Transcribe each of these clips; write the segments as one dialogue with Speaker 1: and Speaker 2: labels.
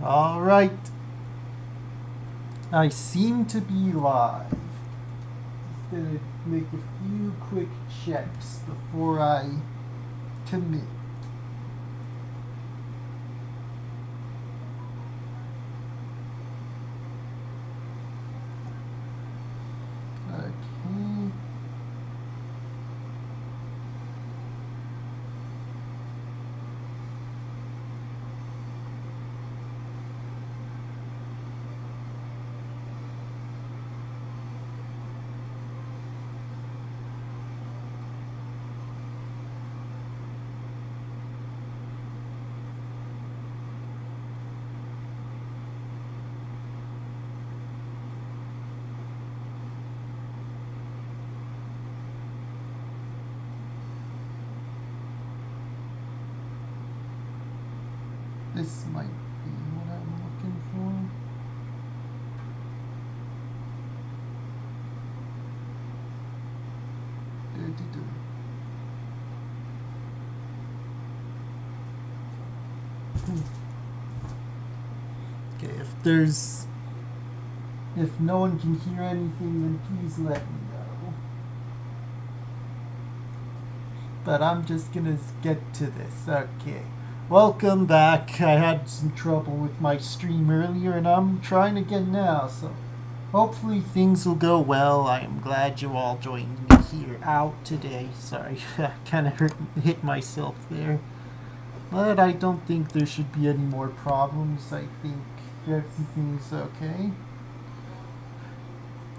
Speaker 1: All right. I seem to be live. Just gonna make a few quick checks before I commit. Okay. This might be what I'm looking for. Okay, if no one can hear anything, then please let me know. But I'm just gonna get to this. Okay. Welcome back. I had some trouble with my stream earlier and I'm trying again now, so hopefully things will go well. I am glad you all joined me here out today. Sorry, I kind of hit myself there. But I don't think there should be any more problems. I think everything's okay.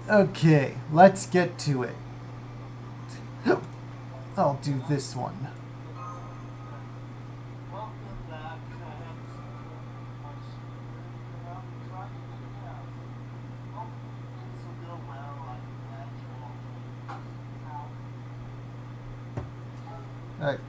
Speaker 1: Okay, let's get to it. I'll do this one. Okay.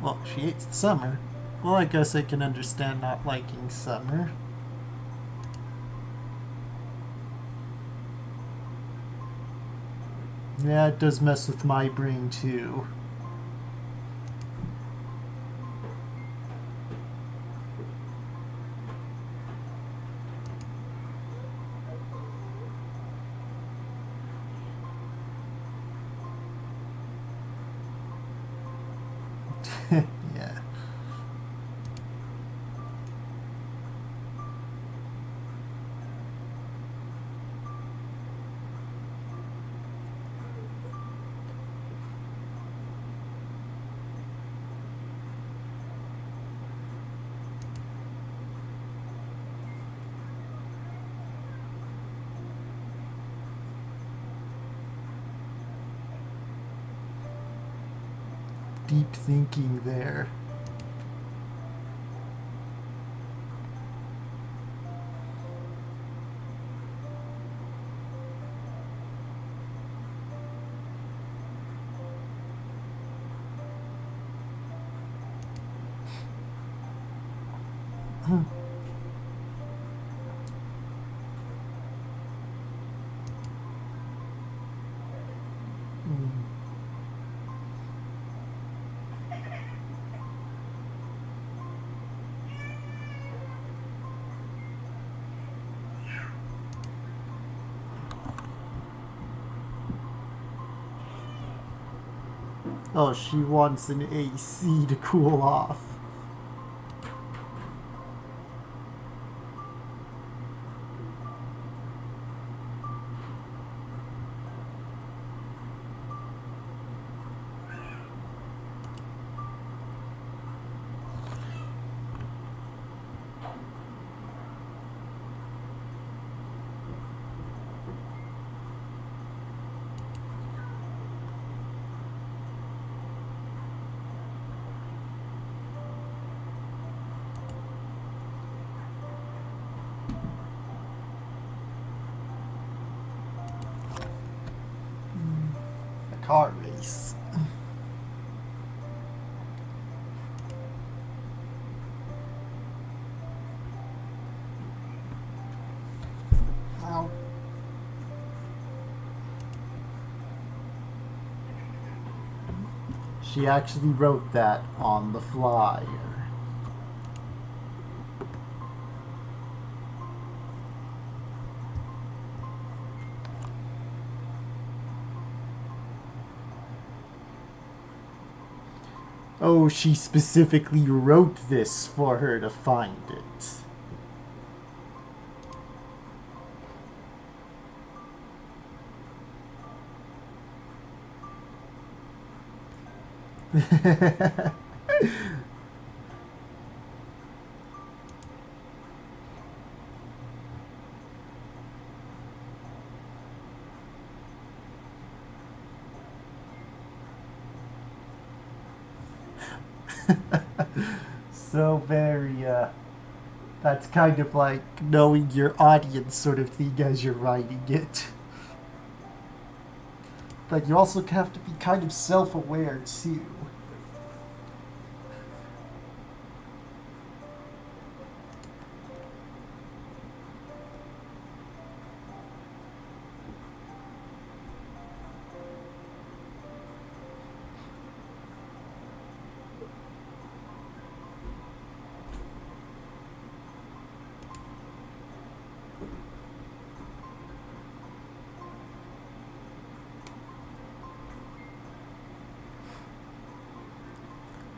Speaker 1: Well, she hates summer. Well, I guess I can understand not liking summer. Yeah, it does mess with my brain too. Yeah. Deep thinking there. Oh, she wants an AC to cool off. car race. Ow. She actually wrote that on the flyer. Oh, she specifically wrote this for her to find it. So very, that's kind of like knowing your audience sort of thing as you're writing it. But you also have to be kind of self-aware too.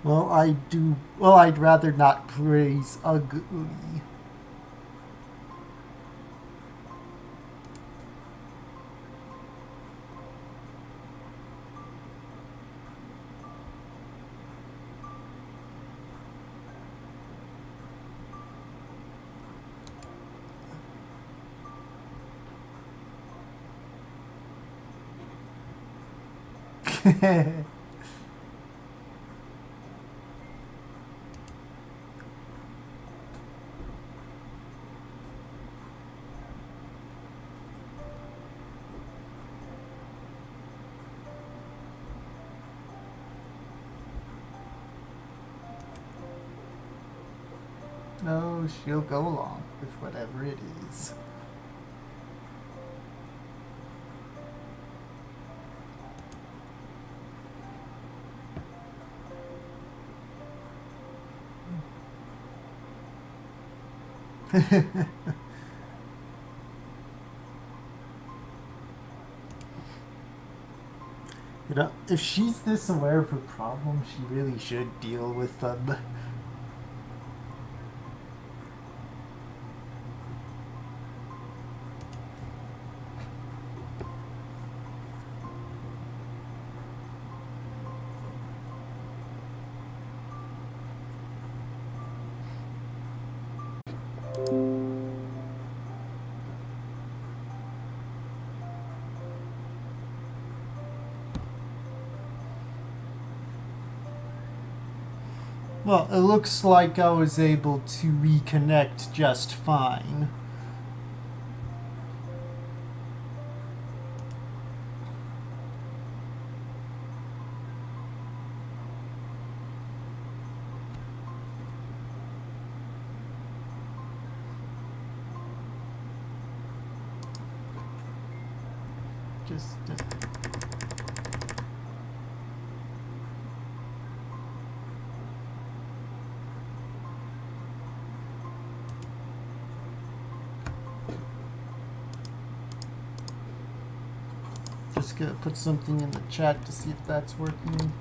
Speaker 1: Well, I'd rather not praise ugly. No, she'll go along with whatever it is. You know, if she's this aware of her problem, she really should deal with them. Well, it looks like I was able to reconnect just fine. Just gonna put something in the chat to see if that's working.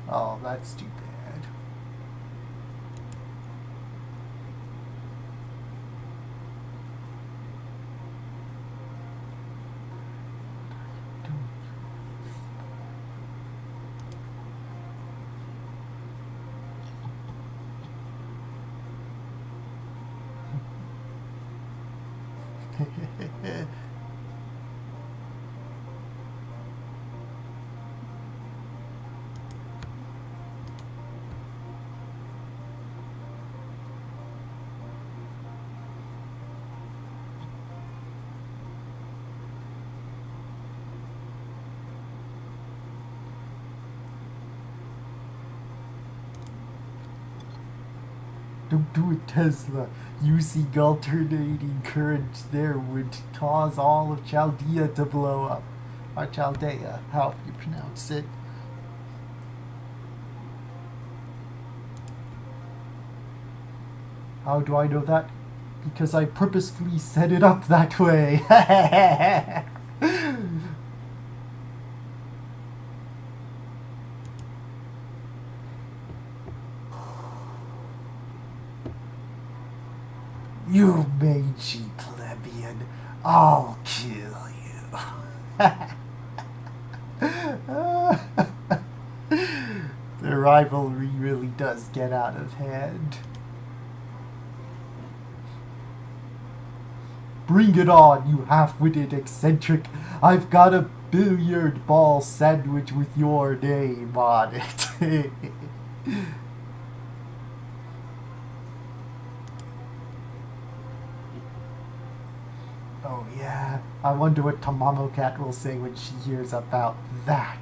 Speaker 1: Oh, that's too bad. Welcome to a Tesla. Using alternating current there would cause all of Chaldea to blow up. Or Chaldea, however you pronounce it. How do I know that? Because I purposefully set it up that way. You mangy plebeian, I'll kill you. The rivalry really does get out of hand. Bring it on, you half-witted eccentric. I've got a billiard ball sandwich with your name on it. Oh yeah, I wonder what Tamamo Cat will say when she hears about that.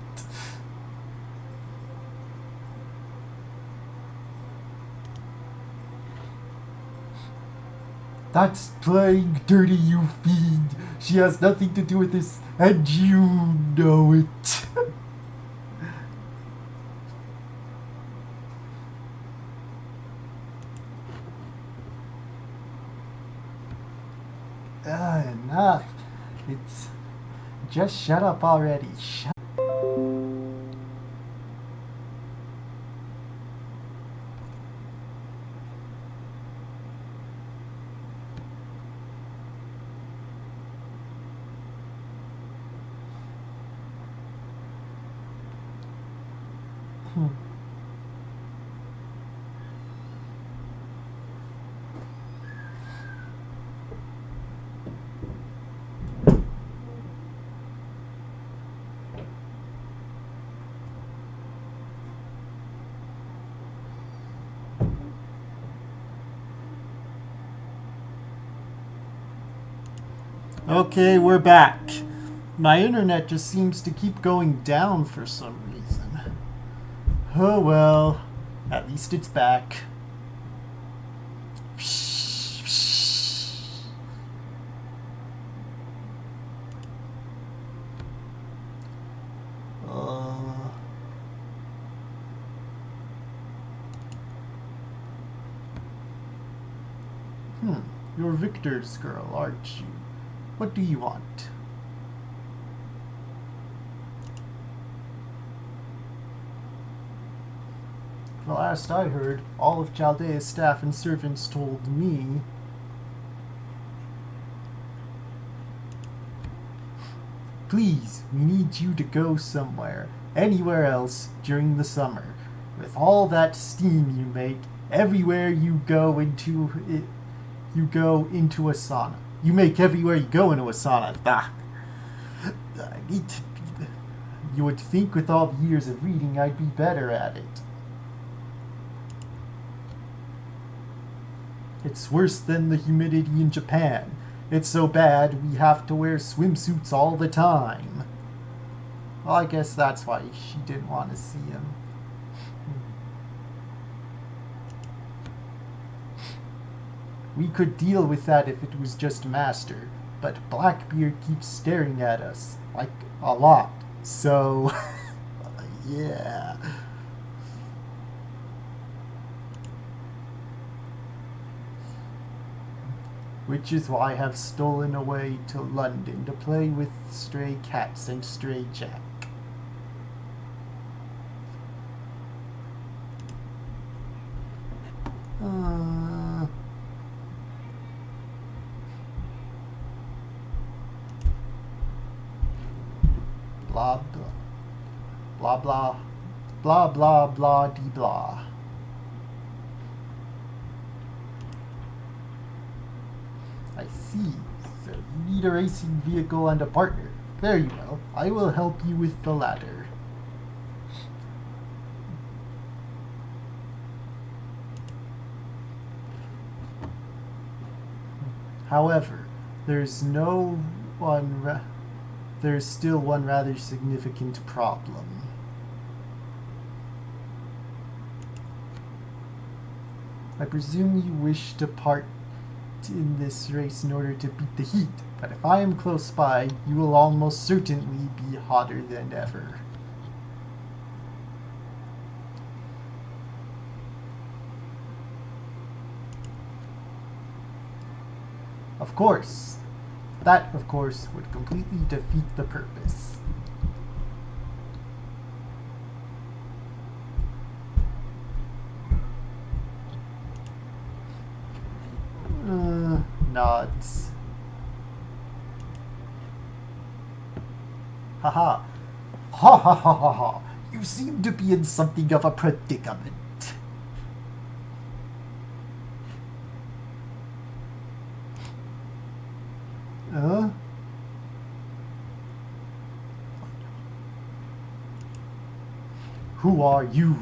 Speaker 1: That's playing dirty, you fiend. She has nothing to do with this, and you know it. Enough. It's... Just shut up already. Okay, we're back. My internet just seems to keep going down for some reason. Oh well, at least it's back. You're Victor's girl, aren't you? What do you want? The last I heard, all of Chaldea's staff and servants told me please, we need you to go somewhere, anywhere else during the summer. With all that steam you make, everywhere you go into it, you go into a sauna. You make everywhere you go into a sauna. Bah. I need to be... You would think with all the years of reading I'd be better at it. It's worse than the humidity in Japan. It's so bad we have to wear swimsuits all the time. Well, I guess that's why she didn't want to see him. We could deal with that if it was just Master, but Blackbeard keeps staring at us, like, a lot, so... yeah... Which is why I have stolen away to London to play with stray cats and stray Jack. Blah blah blah blah blah blah blah de blah. I see. So you need a racing vehicle and a partner. Very well. I will help you with the latter. However, there's still one rather significant problem. I presume you wish to part in this race in order to beat the heat, but if I am close by, you will almost certainly be hotter than ever. Of course. That, of course, would completely defeat the purpose. Nods. Haha. Ha ha ha ha ha. You seem to be in something of a predicament. Who are you?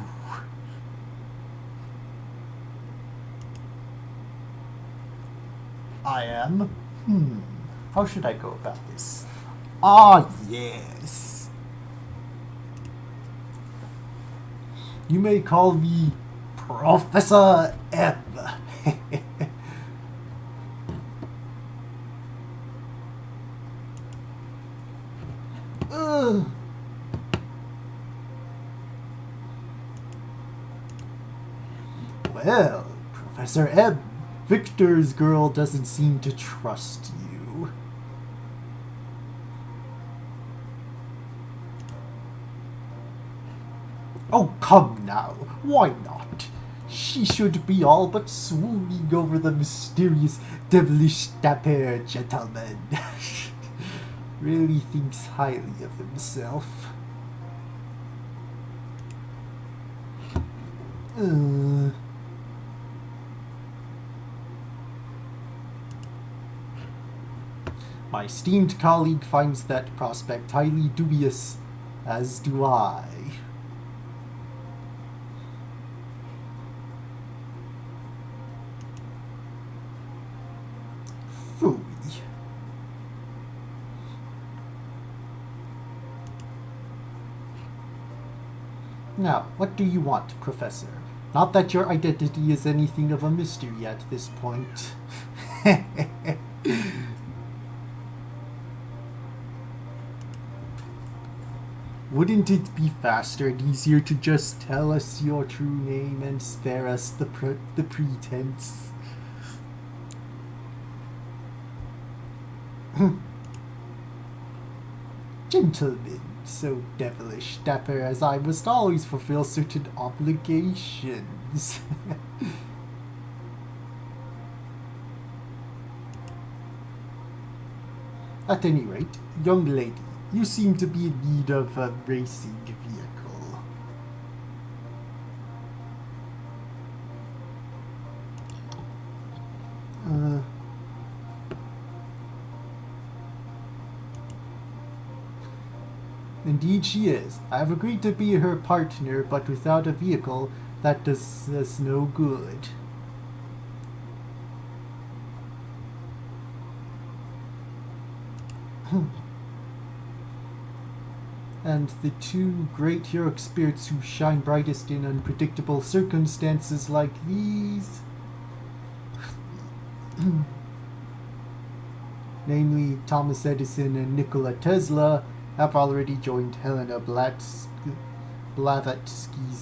Speaker 1: I am? How should I go about this? Ah, yes. You may call me Professor M. Well, Professor M, Victor's girl doesn't seem to trust you. Oh, come now. Why not? She should be all but swooning over the mysterious, devilish, dapper gentleman. Really thinks highly of himself. My esteemed colleague finds that prospect highly dubious, as do I. Phooey. Now, what do you want, Professor? Not that your identity is anything of a mystery at this point. Wouldn't it be faster and easier to just tell us your true name and spare us the pretense? Gentlemen, so devilish dapper as I must always fulfill certain obligations. At any rate, young lady, you seem to be in need of a racing vehicle. Indeed she is. I have agreed to be her partner, but without a vehicle, that does us no good. And the two great heroic spirits who shine brightest in unpredictable circumstances like these, namely Thomas Edison and Nikola Tesla, have already joined Helena Blavatsky's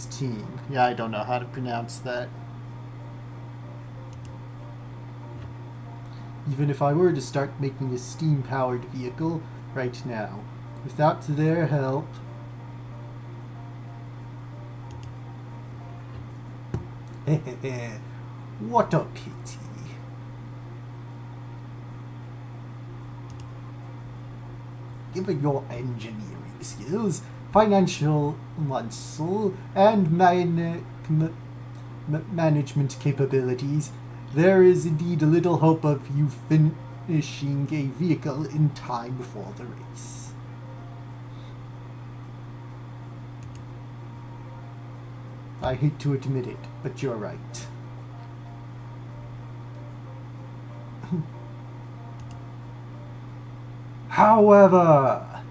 Speaker 1: team. Yeah, I don't know how to pronounce that. Even if I were to start making a steam-powered vehicle right now, without their help, what a pity. Given your engineering skills, financial muscle, and management capabilities, there is indeed a little hope of you finishing a vehicle in time before the race. I hate to admit it, but you're right. However,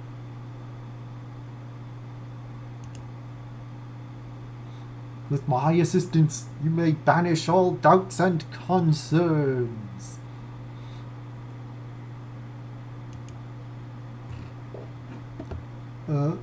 Speaker 1: With my assistance, you may banish all doubts and concerns. Huh?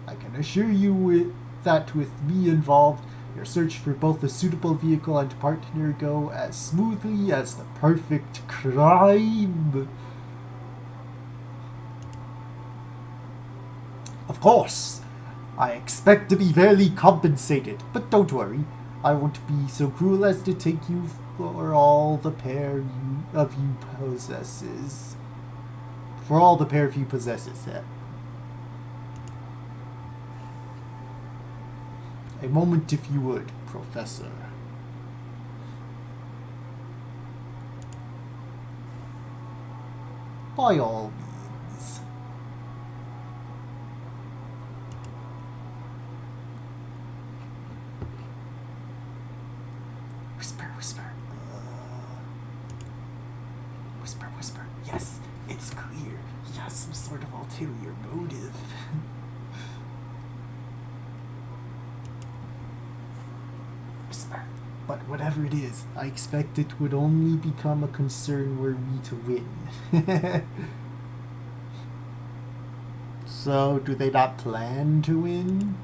Speaker 1: I can assure you that with me involved, your search for both a suitable vehicle and partner go as smoothly as the perfect crime. Of course, I expect to be fairly compensated, but don't worry, I won't be so cruel as to take you for all the pair of you possesses. For all the pair of you possesses, yeah. A moment, if you would, Professor. By all means. Whisper, whisper. Whisper, whisper. Yes, it's clear. He has some sort of ulterior motive. Whisper. But whatever it is, I expect it would only become a concern were we to win. So, do they not plan to win?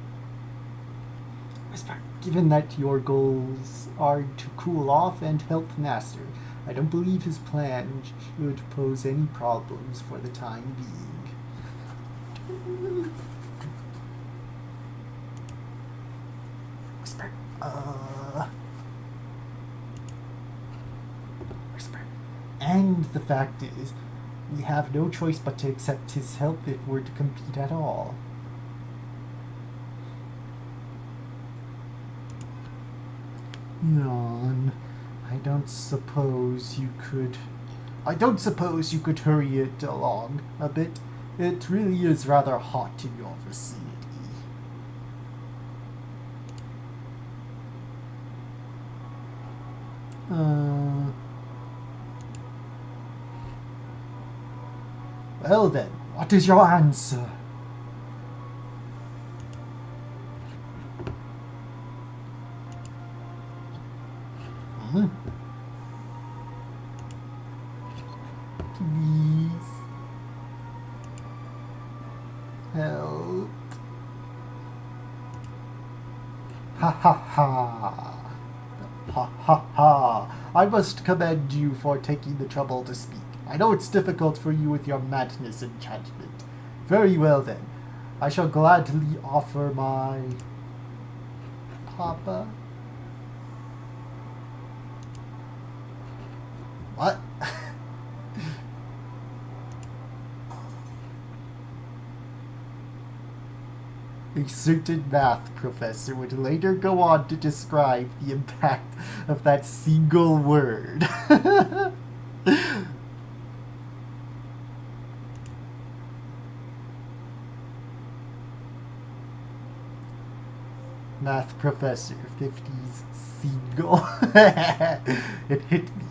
Speaker 1: Whisper. Given that your goals are to cool off and help Master, I don't believe his plan should pose any problems for the time being. Whisper. Whisper. And the fact is, we have no choice but to accept his help if we're to compete at all. Yawn. I don't suppose you could hurry it along a bit. It really is rather hot in your vicinity. Well then, what is your answer? Please help. Ha ha ha. Ha ha ha. I must commend you for taking the trouble to speak. I know it's difficult for you with your madness enchantment. Very well then. I shall gladly offer my... Papa? What? A certain math professor would later go on to describe the impact of that single word. Math professor, 50s, single. It hit me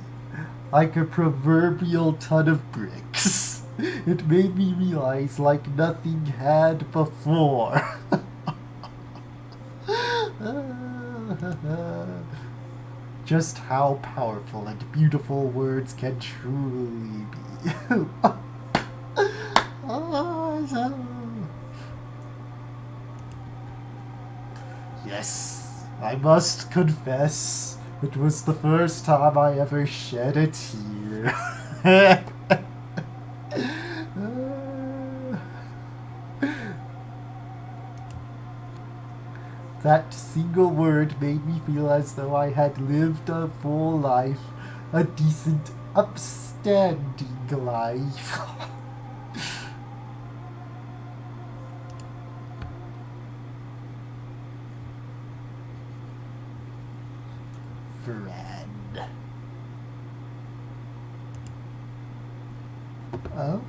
Speaker 1: like a proverbial ton of bricks. It made me realize like nothing had before. Just how powerful and beautiful words can truly be. Yes, I must confess, it was the first time I ever shed a tear. That single word made me feel as though I had lived a full life, a decent, upstanding life. Friend. Oh?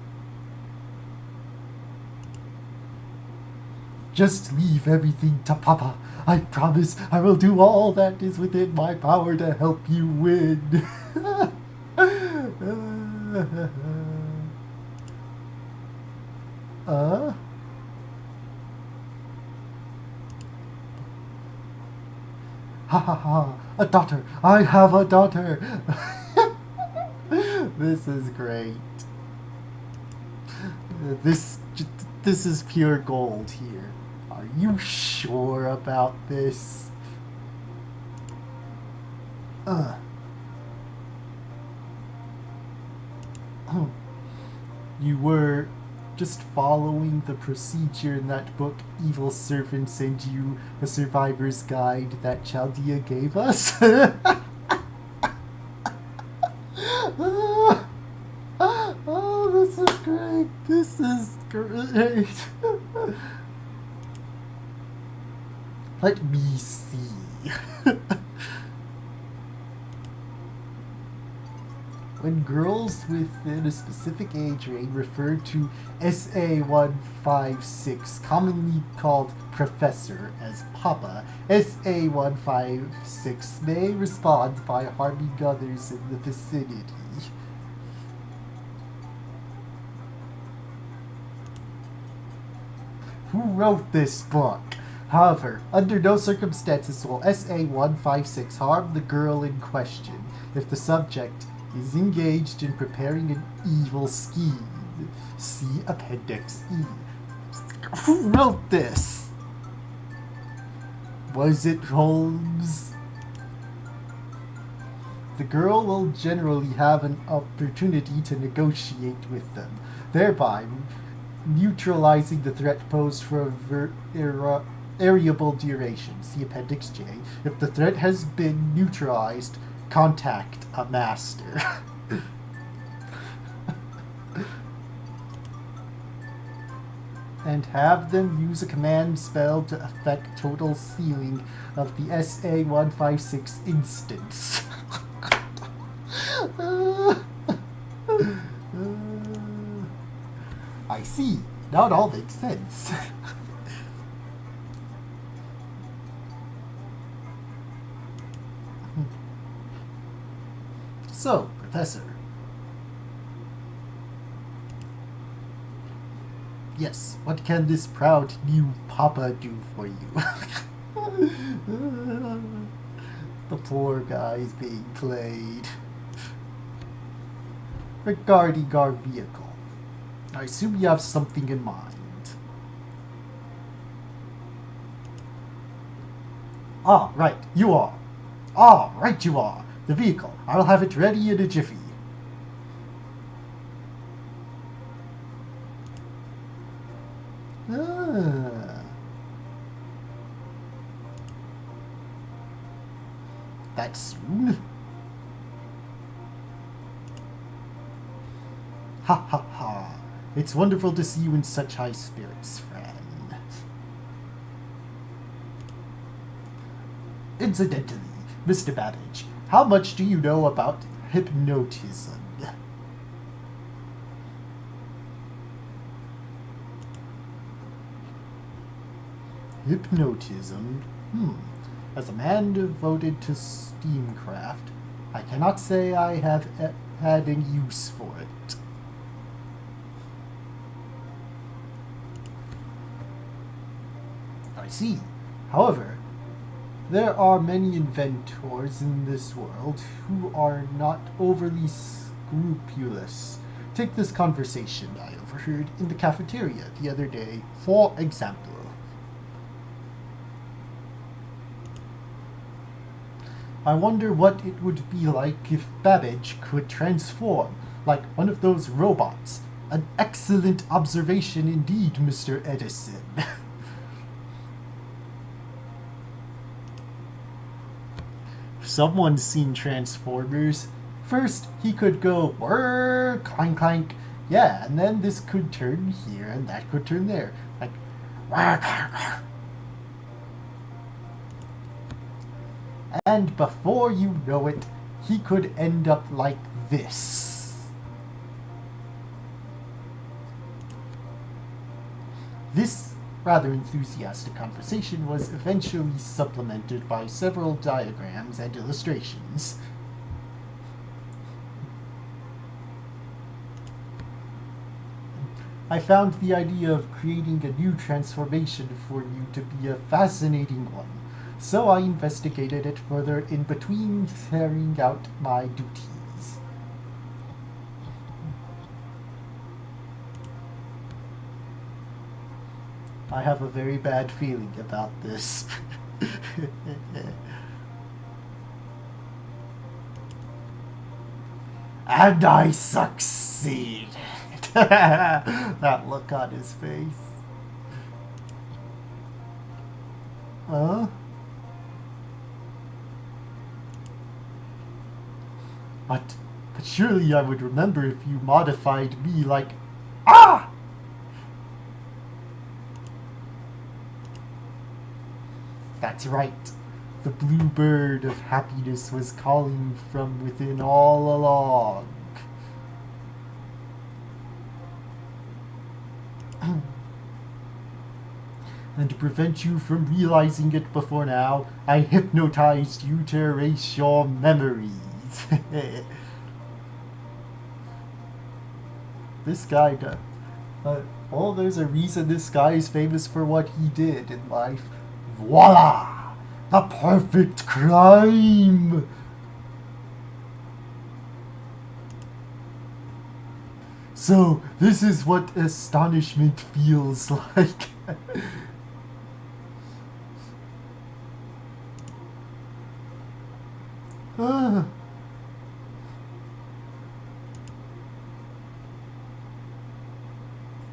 Speaker 1: Just leave everything to Papa. I promise I will do all that is within my power to help you win. uh? Ha ha ha! A daughter! I have a daughter! This is great. This is pure gold here. Are you sure about this? You were just following the procedure in that book Evil Servant Sent You a Survivor's Guide that Chaldea gave us? Oh, this is great. This is great. Let me see. When girls within a specific age range referred to SA-156, commonly called Professor, as Papa, SA-156 may respond by harming others in the vicinity. Who wrote this book? However, under no circumstances will SA-156 harm the girl in question if the subject is engaged in preparing an evil scheme. See Appendix E. Who wrote this? Was it Holmes? The girl will generally have an opportunity to negotiate with them, thereby neutralizing the threat posed for a variable duration. See Appendix J. If the threat has been neutralized, contact a master. And have them use a command spell to affect total sealing of the SA-156 instance. I see. Now it all makes sense. So, Professor. Yes, what can this proud new Papa do for you? The poor guy is being played. Regarding our vehicle, I assume you have something in mind. Ah, right, you are. Ah, right you are. The vehicle. I'll have it ready in a jiffy. That soon? Ha ha ha. It's wonderful to see you in such high spirits, friend. Incidentally, Mr. Babbage, how much do you know about hypnotism? Hypnotism? As a man devoted to steamcraft, I cannot say I have had any use for it. I see. However, there are many inventors in this world who are not overly scrupulous. Take this conversation I overheard in the cafeteria the other day, for example. I wonder what it would be like if Babbage could transform, like one of those robots. An excellent observation indeed, Mr. Edison. Someone's seen Transformers. First, he could go, whirr, clank, clank. Yeah, and then this could turn here, and that could turn there. Like, whirr, whirr, whirr. And before you know it, he could end up like this. This rather enthusiastic conversation was eventually supplemented by several diagrams and illustrations. I found the idea of creating a new transformation for you to be a fascinating one, so I investigated it further in between carrying out my duties. I have a very bad feeling about this. And I succeed. That look on his face. Huh? But surely I would remember if you modified me like... Ah! That's right. The blue bird of happiness was calling from within all along. And to prevent you from realizing it before now, I hypnotized you to erase your memories. This guy does. Oh, there's a reason this guy is famous for what he did in life. Voila! The perfect crime! So, this is what astonishment feels like.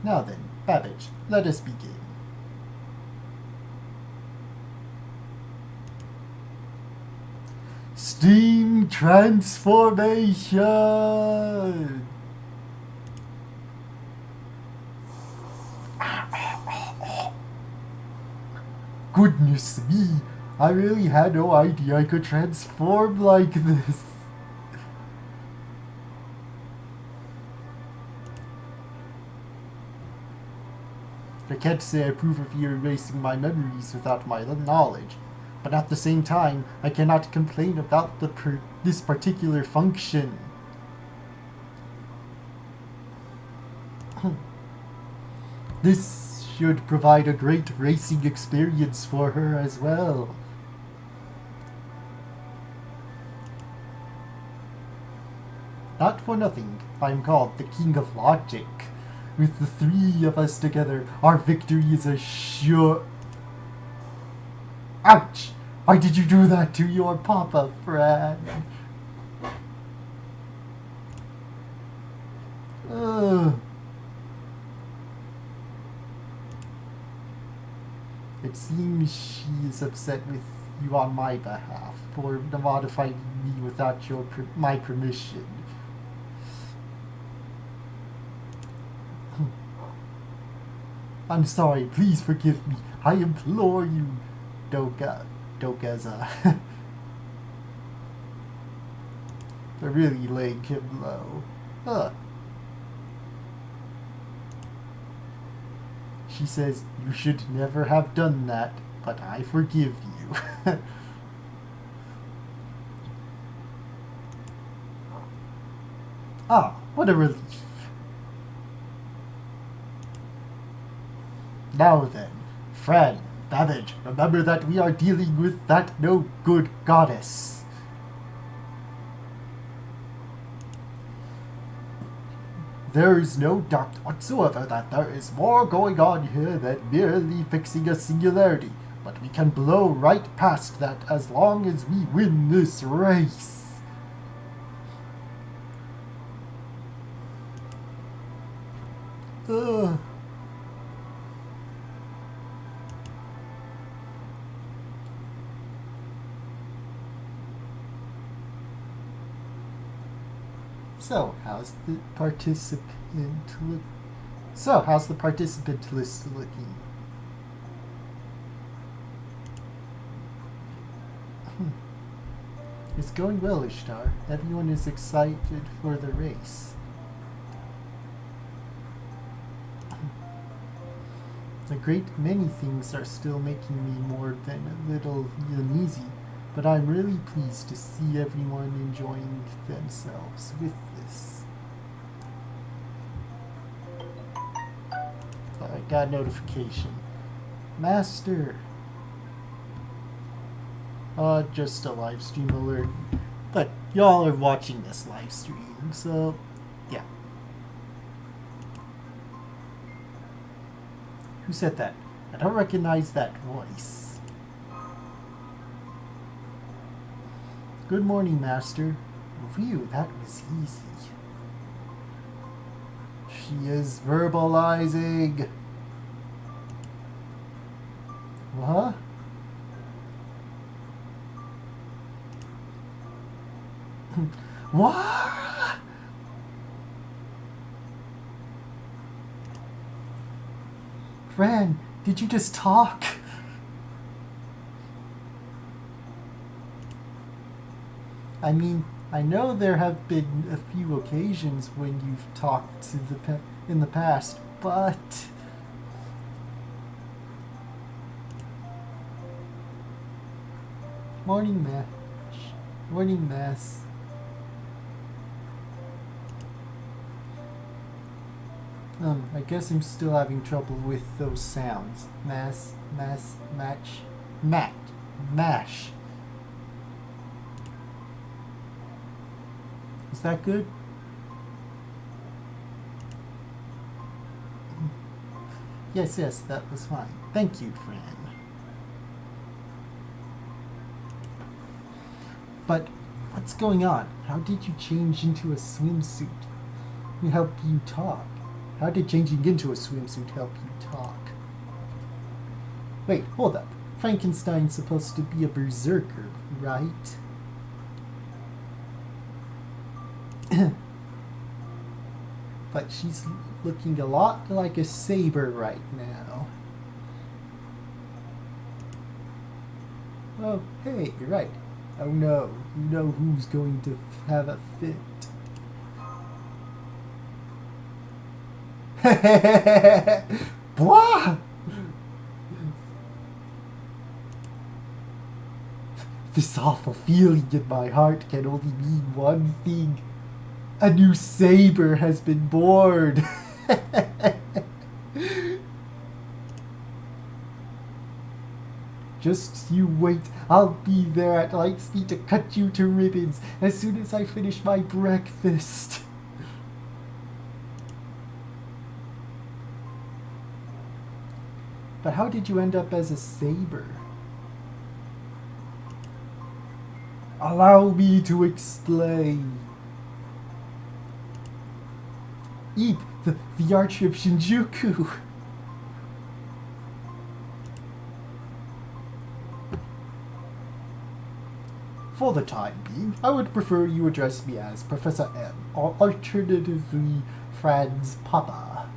Speaker 1: Now then, Babbage, let us begin. Steam transformation! Goodness me, I really had no idea I could transform like this. I can't say I approve of you erasing my memories without my knowledge, but at the same time, I cannot complain about this particular function. This should provide a great racing experience for her as well. Not for nothing, I'm called the King of Logic. With the three of us together, our victory is assured. Ouch! Why did you do that to your papa, Fran? Ugh. It seems she is upset with you on my behalf for modifying me without my permission. I'm sorry, please forgive me. I implore you, Dokeza. They're really laying him low. She says, you should never have done that, but I forgive you. Ah, what a relief. Now then, Fran, Babbage, remember that we are dealing with that no-good goddess. There is no doubt whatsoever that there is more going on here than merely fixing a singularity, but we can blow right past that as long as we win this race. So, how's the participant list looking? It's going well, Ishtar. Everyone is excited for the race. A great many things are still making me more than a little uneasy, but I'm really pleased to see everyone enjoying themselves with this. got a notification. Master. Just a live stream alert. But y'all are watching this live stream, so yeah. Who said that? I don't recognize that voice. Good morning, Master. Phew, that was easy. She is verbalizing. What? What? Fran, did you just talk? I mean, I know there have been a few occasions when you've talked to in the past, but... Morning, Morning, Mess. I guess I'm still having trouble with those sounds. Mash. Is that good? Yes, that was fine. Thank you, Fran. But what's going on? How did you change into a swimsuit? We help you talk. How did changing into a swimsuit help you talk? Wait, hold up. Frankenstein's supposed to be a berserker, right? But she's looking a lot like a saber right now. Oh, hey, you're right. Oh no, you know who's going to have a fit. Blah! This awful feeling in my heart can only mean one thing. A new saber has been born. Just you wait. I'll be there at light speed to cut you to ribbons as soon as I finish my breakfast. But how did you end up as a saber? Allow me to explain. Eat the Archer of Shinjuku. For the time being, I would prefer you address me as Professor M, or alternatively, Fran's Papa.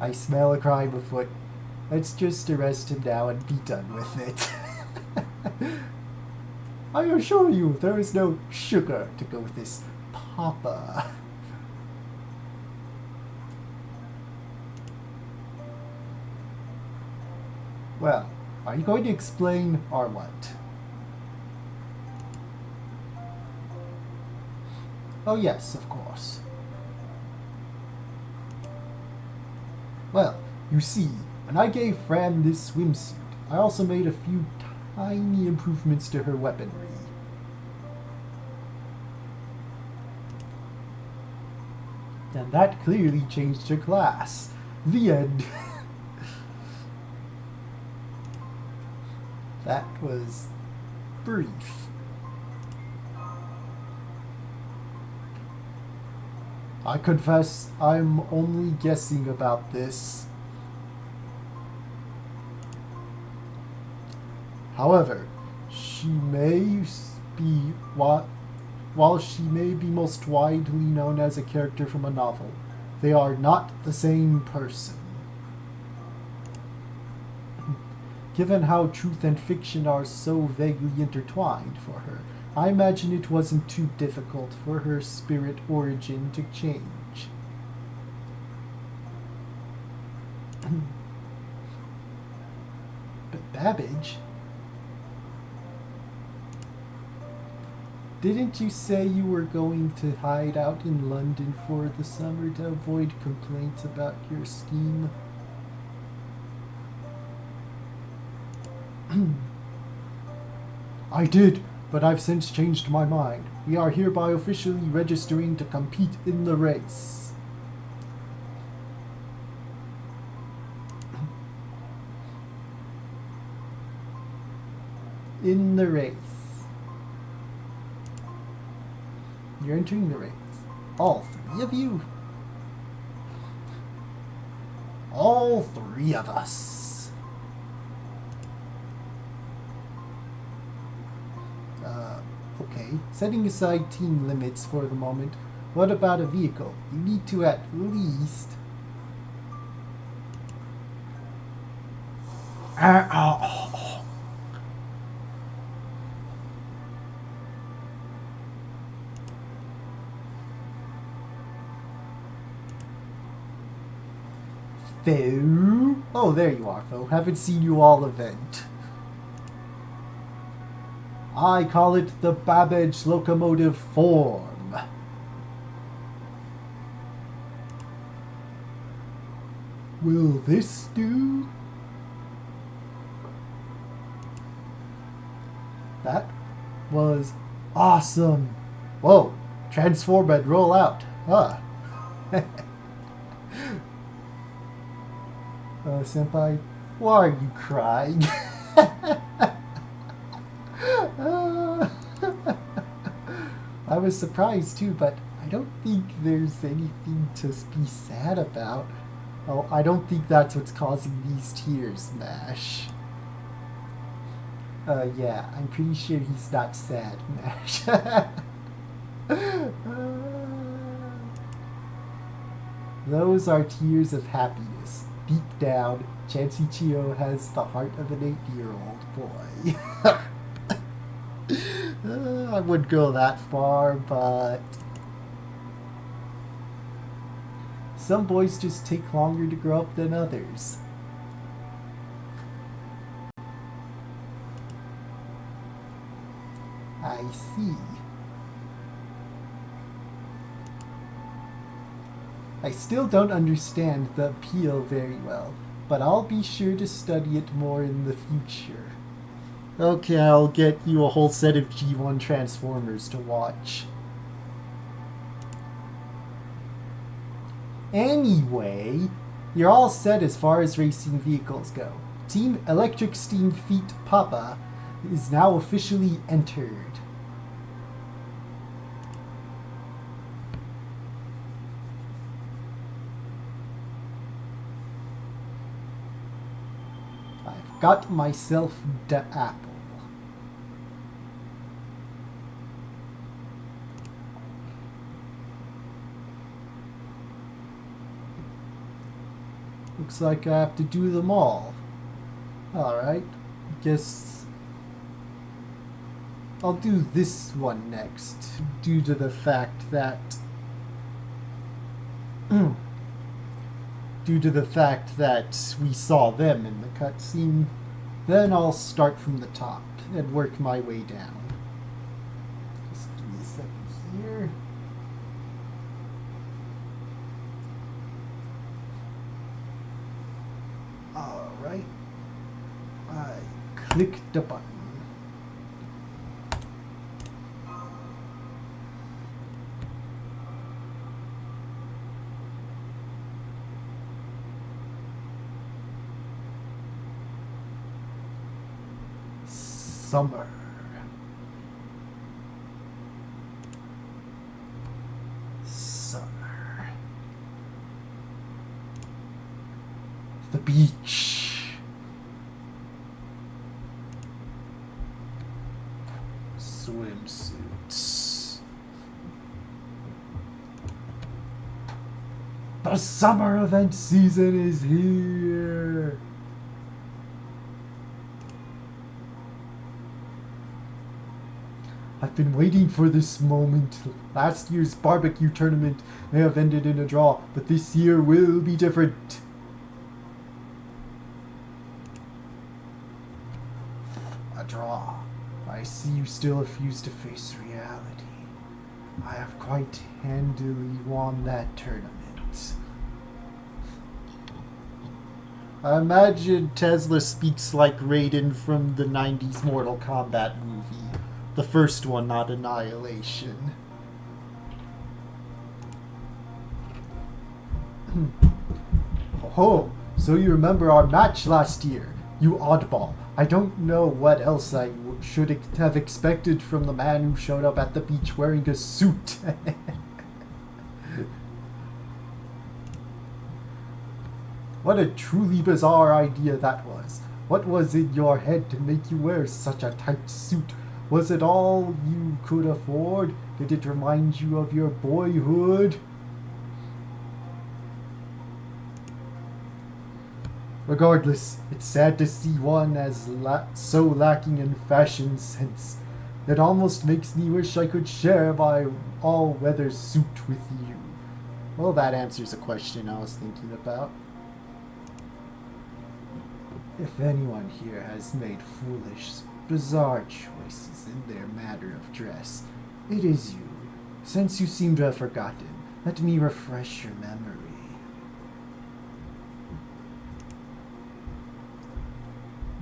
Speaker 1: I smell a crime afoot. Let's just arrest him now and be done with it. I assure you, there is no sugar to go with this Papa. Well, are you going to explain or what? Oh yes, of course. Well, you see, when I gave Fran this swimsuit, I also made a few tiny improvements to her weaponry. And that clearly changed her class. The end. That was brief. I confess I'm only guessing about this. However, she may be while she may be most widely known as a character from a novel, they are not the same person. Given how truth and fiction are so vaguely intertwined for her, I imagine it wasn't too difficult for her spirit origin to change. But Babbage? Didn't you say you were going to hide out in London for the summer to avoid complaints about your scheme? I did, but I've since changed my mind. We are hereby officially registering to compete in the race. In the race. You're entering the race. All three of you. All three of us. Okay. Setting aside team limits for the moment, what about a vehicle? You need to at least... Fo? Oh, there you are, Fo. Haven't seen you all event. I call it the Babbage locomotive form. Will this do? That was awesome. Whoa, transform and roll out. Huh. Senpai, why are you crying? I was surprised too, but I don't think there's anything to be sad about. Oh, I don't think that's what's causing these tears, Mash. Yeah, I'm pretty sure he's not sad, Mash. Those are tears of happiness. Deep down, ChanceIchio has the heart of an 8-year-old boy. I wouldn't go that far, but... some boys just take longer to grow up than others. I see. I still don't understand the appeal very well, but I'll be sure to study it more in the future. Okay, I'll get you a whole set of G1 Transformers to watch. Anyway, you're all set as far as racing vehicles go. Team Electric Steam Feet Papa is now officially entered. I've got myself the apple. Looks like I have to do them all. Alright, guess I'll do this one next, due to the fact that we saw them in the cutscene. Then I'll start from the top and work my way down. Just give me a second here. Alright. I click the button. Summer. Summer. The beach. Swimsuits. The summer event season is here. I've been waiting for this moment. Last year's barbecue tournament may have ended in a draw, but this year will be different. A draw. I see you still refuse to face reality. I have quite handily won that tournament. I imagine Tesla speaks like Raiden from the 90s Mortal Kombat movie. The first one, not Annihilation. Oh, so you remember our match last year, you oddball. I don't know what else I should have expected from the man who showed up at the beach wearing a suit. What a truly bizarre idea that was. What was in your head to make you wear such a tight suit? Was it all you could afford? Did it remind you of your boyhood? Regardless, it's sad to see one as so lacking in fashion sense. It almost makes me wish I could share my all-weather suit with you. Well, that answers a question I was thinking about. If anyone here has made foolish, bizarre choices in their matter of dress, it is you. Since you seem to have forgotten, let me refresh your memory.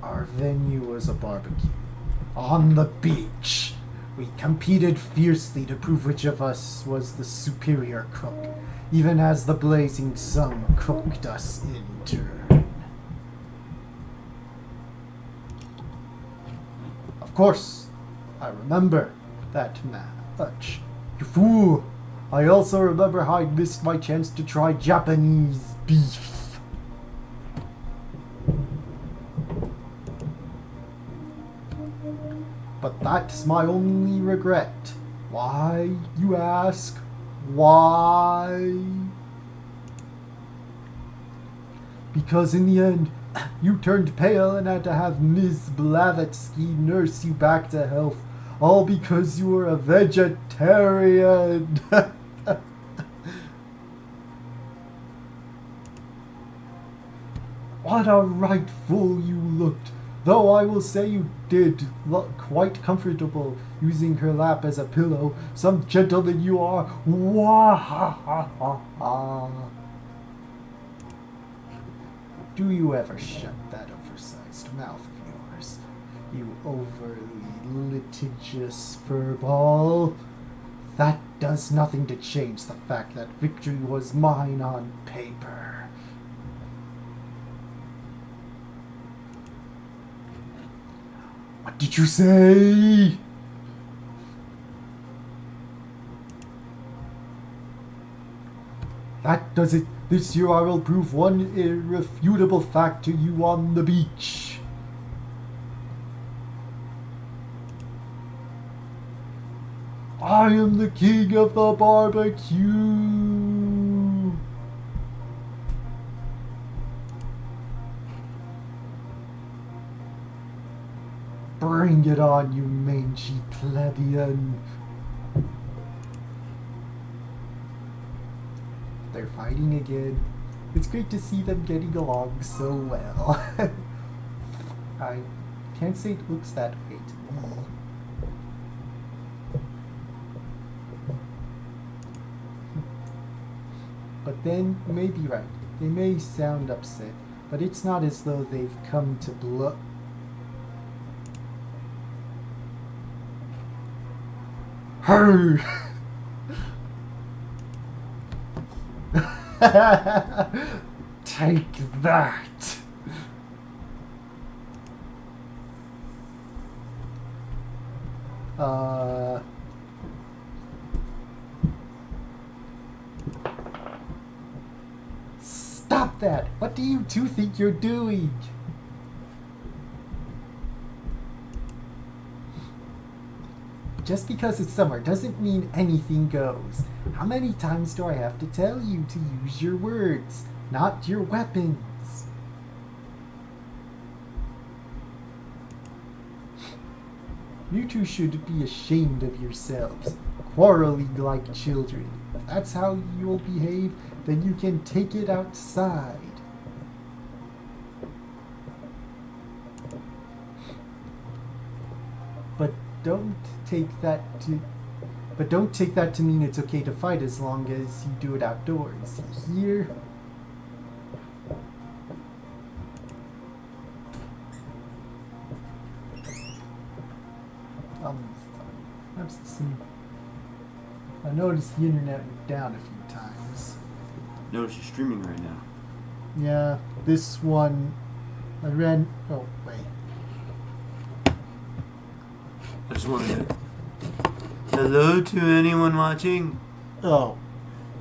Speaker 1: Our venue was a barbecue. On the beach. We competed fiercely to prove which of us was the superior cook, even as the blazing sun cooked us in turn. Of course, I remember that much. You fool! I also remember how I missed my chance to try Japanese beef. But that's my only regret. Why, you ask? Why? Because in the end, you turned pale and had to have Ms. Blavatsky nurse you back to health, all because you were a vegetarian. What a right fool you looked, though I will say you did look quite comfortable using her lap as a pillow. Some gentleman you are. Wah-ha-ha-ha-ha. Do you ever shut that oversized mouth of yours, you overly litigious furball? That does nothing to change the fact that victory was mine on paper. What did you say? That does it. This year I will prove one irrefutable fact to you on the beach. I am the king of the barbecue. Bring it on, you mangy plebeian. They're fighting again. It's great to see them getting along so well. I can't say it looks that way to me. But then, you may be right. They may sound upset, but it's not as though they've come to blow. Hey! Take that! Stop that! What do you two think you're doing? Just because it's summer doesn't mean anything goes. How many times do I have to tell you to use your words, not your weapons? You two should be ashamed of yourselves, quarreling like children. If that's how you'll behave, then you can take it outside. But don't take that to mean it's okay to fight as long as you do it outdoors. Here. I noticed the internet went down a few times.
Speaker 2: Notice you're streaming right now.
Speaker 1: Yeah, this one I ran. Oh wait.
Speaker 2: I just wanted to. Hello to anyone watching.
Speaker 1: Oh,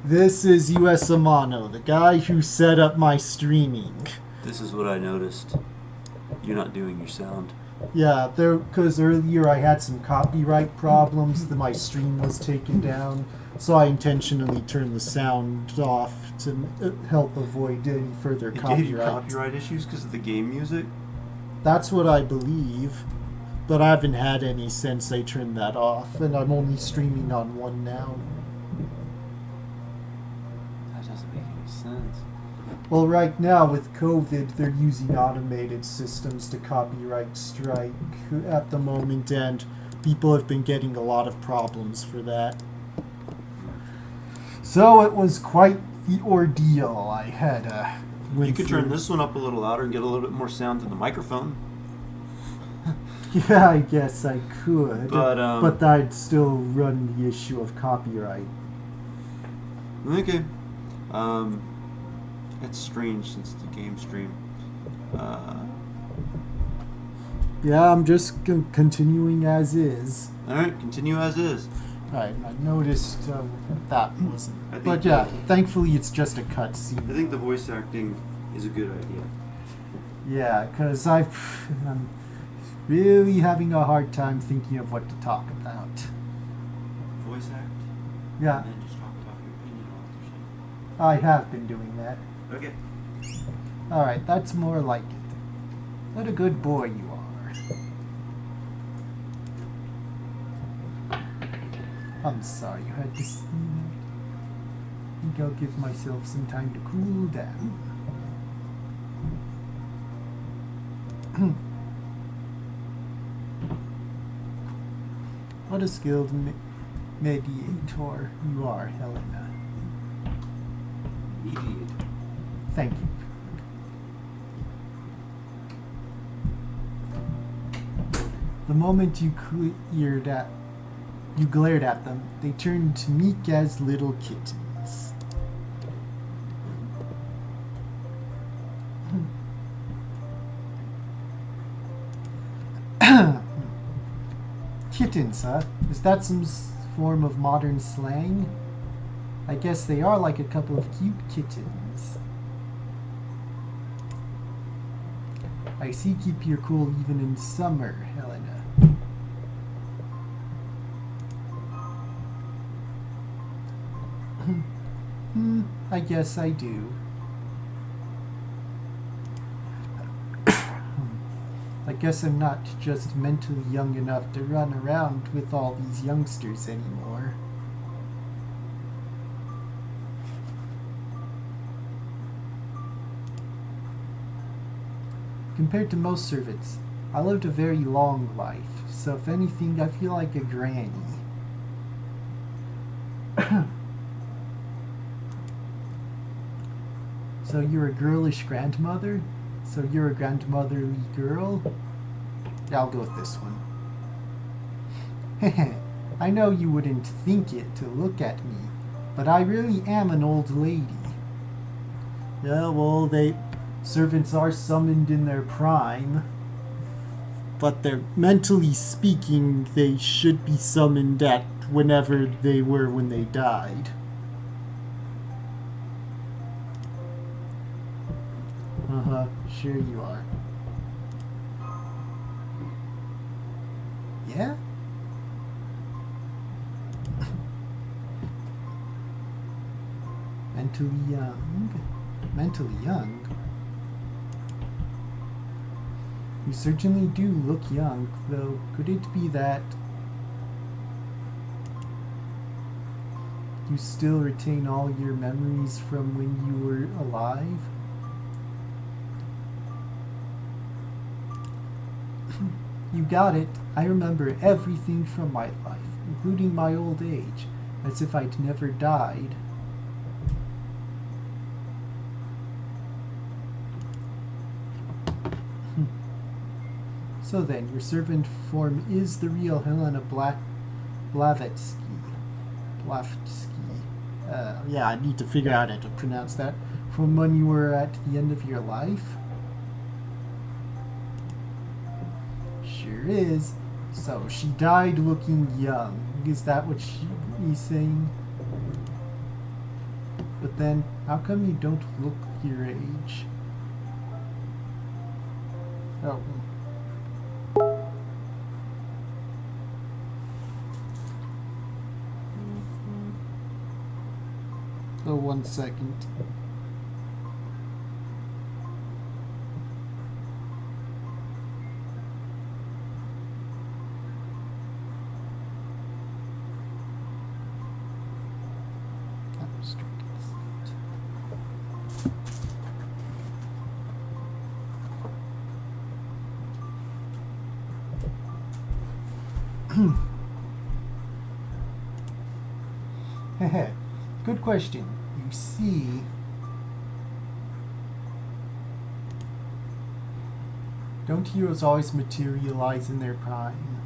Speaker 1: this is U.S.Amano, the guy who set up my streaming.
Speaker 2: This is what I noticed. You're not doing your sound.
Speaker 1: Yeah, because earlier I had some copyright problems. My stream was taken down, so I intentionally turned the sound off to help avoid any further copyright.
Speaker 2: Gave you copyright issues because of the game music?
Speaker 1: That's what I believe, but I haven't had any since I turned that off, and I'm only streaming on one now.
Speaker 2: That doesn't make any sense.
Speaker 1: Well, right now with COVID, they're using automated systems to copyright strike at the moment, and people have been getting a lot of problems for that. So it was quite the ordeal I had.
Speaker 2: You could turn this one up a little louder and get a little bit more sound in the microphone.
Speaker 1: Yeah, I guess I could,
Speaker 2: but
Speaker 1: I'd still run the issue of copyright.
Speaker 2: Okay. It's strange since the game stream.
Speaker 1: Yeah, I'm just continuing as is.
Speaker 2: Alright, continue as is.
Speaker 1: Alright, I noticed that wasn't. But yeah, thankfully it's just a cutscene.
Speaker 2: I think the voice acting is a good idea.
Speaker 1: Yeah, because I'm really having a hard time thinking of what to talk about.
Speaker 2: Voice act?
Speaker 1: Yeah.
Speaker 2: And then just talk your opinion on it.
Speaker 1: I have been doing that.
Speaker 2: Okay.
Speaker 1: Alright, that's more like it. What a good boy you are. I'm sorry you had to see that. I think I'll give myself some time to cool down. What a skilled mediator you are, Helena.
Speaker 2: Mediator.
Speaker 1: Thank you. The moment you glared at them, they turned meek as little kittens. Kittens, huh? Is that some form of modern slang? I guess they are like a couple of cute kittens. I see keep your cool even in summer, Helena. I guess I do. I guess I'm not just mentally young enough to run around with all these youngsters anymore. Compared to most servants, I lived a very long life, so if anything, I feel like a granny. So you're a girlish grandmother? So you're a grandmotherly girl? Yeah, I'll go with this one. I know you wouldn't think it to look at me, but I really am an old lady. Yeah, well, servants are summoned in their prime, but they're mentally speaking, they should be summoned at whenever they were when they died. Uh-huh, sure you are. Yeah? Mentally young? Mentally young? You certainly do look young, though. Could it be that you still retain all your memories from when you were alive? You got it. I remember everything from my life, including my old age, as if I'd never died. So then, your servant form is the real Helena Blavatsky. Blavatsky. Yeah, I need to figure out how to pronounce that. From when you were at the end of your life? Sure is. So, she died looking young. Is that what he's saying? But then, how come you don't look your age? Oh. Oh, 1 second. Good question. You see, don't heroes always materialize in their prime?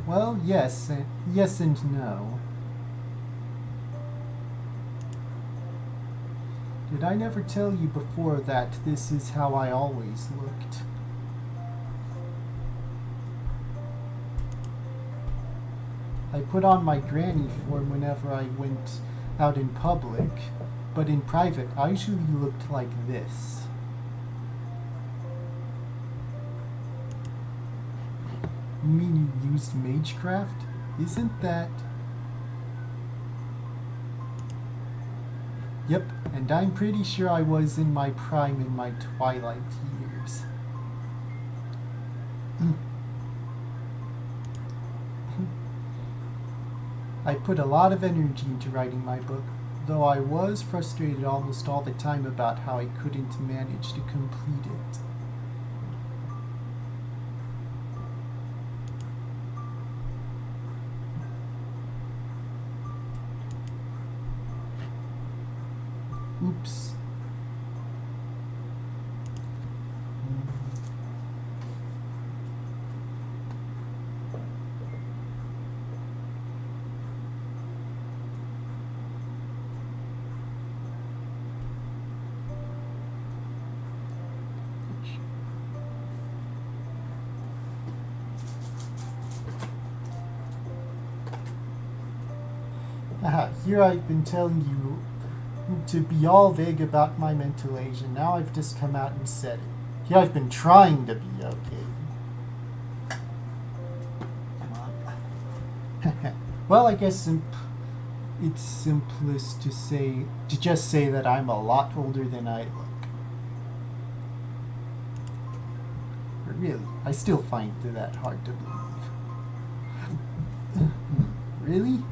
Speaker 1: Well, yes. Yes and no. Did I never tell you before that this is how I always looked? I put on my granny form whenever I went out in public, but in private I usually looked like this. You mean you used magecraft? Isn't that... Yep, and I'm pretty sure I was in my prime in my twilight years. I put a lot of energy into writing my book, though I was frustrated almost all the time about how I couldn't manage to complete it. Oops. Here I've been telling you to be all vague about my mental age, and now I've just come out and said it. Here I've been trying to be okay. Come on. Well, I guess it's simplest to just say that I'm a lot older than I look. But really, I still find that hard to believe. Really?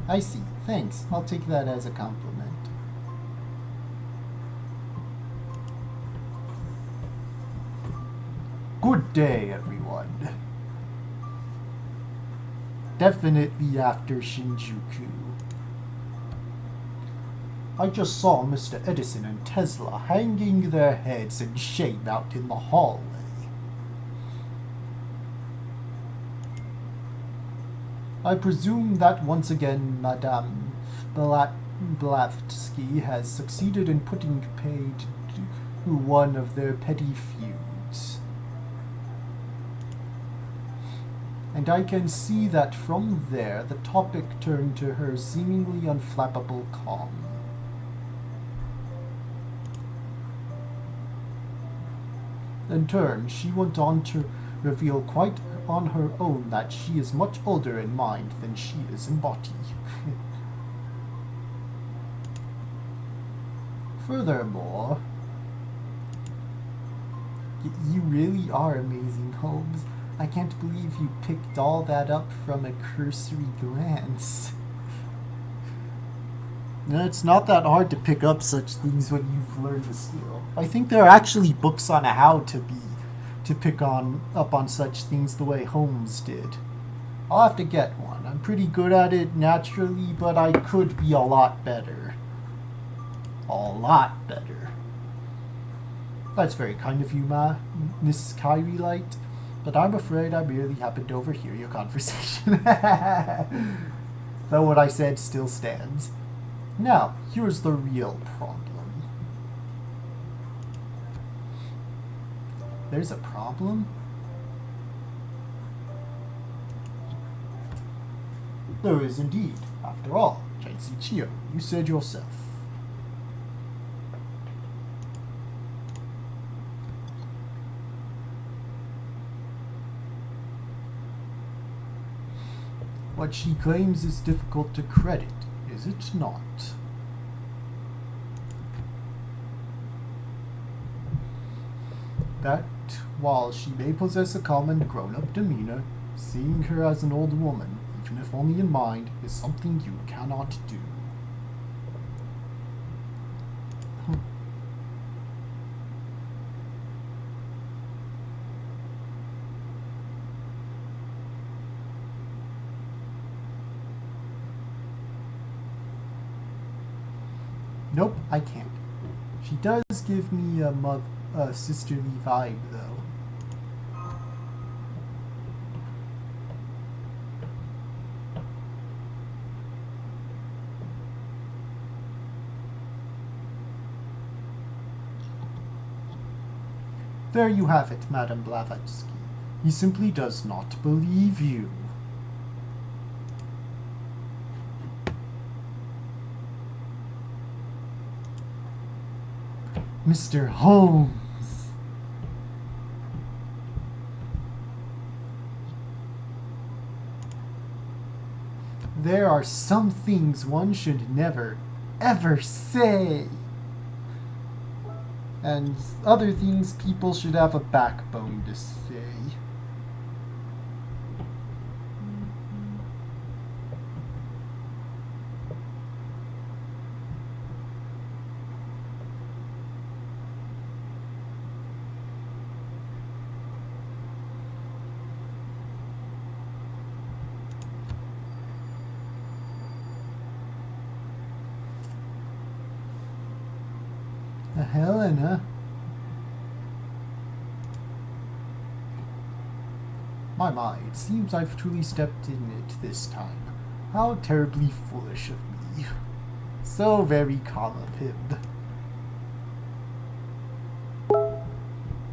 Speaker 1: I see. Thanks. I'll take that as a compliment. Good day, everyone. Definitely after Shinjuku. I just saw Mr. Edison and Tesla hanging their heads in shame out in the hallway. I presume that once again Madame Blavatsky has succeeded in putting paid to one of their petty feuds. And I can see that from there the topic turned to her seemingly unflappable calm. In turn, she went on to reveal quite on her own that she is much older in mind than she is in body. Furthermore, you really are amazing, Holmes. I can't believe you picked all that up from a cursory glance. It's not that hard to pick up such things when you've learned the skill. I think there are actually books on how to pick up on such things the way Holmes did. I'll have to get one. I'm pretty good at it naturally, but I could be a lot better. A lot better. That's very kind of you, Miss Kyrie Lite, but I'm afraid I merely happened to overhear your conversation. Though what I said still stands. Now, here's the real problem. There's a problem? There is indeed. After all, ChanceIchio's, you said yourself. What she claims is difficult to credit, is it not? That, while she may possess a common grown-up demeanor, seeing her as an old woman, even if only in mind, is something you cannot do. Nope, I can't. She does give me a sisterly vibe, though. There you have it, Madame Blavatsky. He simply does not believe you. Mr. Holmes. There are some things one should never, ever say. And other things people should have a backbone to say. Helena. My, it seems I've truly stepped in it this time. How terribly foolish of me. So very calm of him.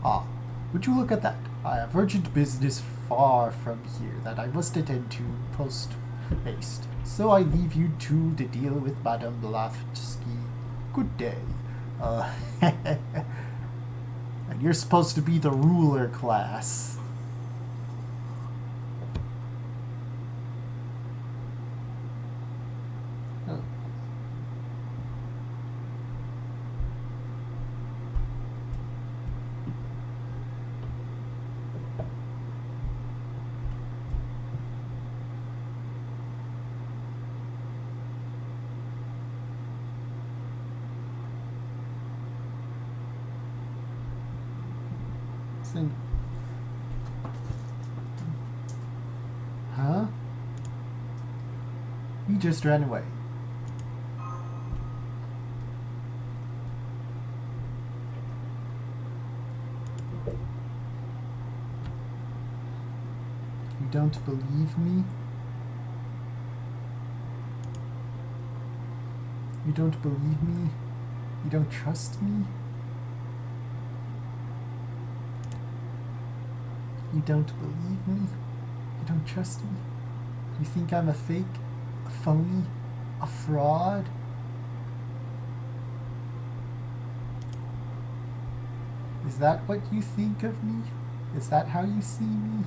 Speaker 1: Ah, would you look at that? I have urgent business far from here that I must attend to post-haste. So I leave you two to deal with Madame Blavatsky. Good day. And you're supposed to be the ruler class. Oh. Huh? You just ran away. You don't believe me? You don't believe me? You don't trust me? You don't believe me? You don't trust me? You think I'm a fake? A phony? A fraud? Is that what you think of me? Is that how you see me?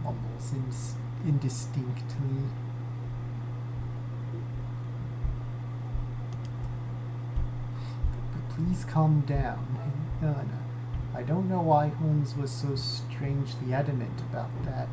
Speaker 1: Mumbles indistinctly. Please calm down, Helena. I don't know why Holmes was so strangely adamant about that.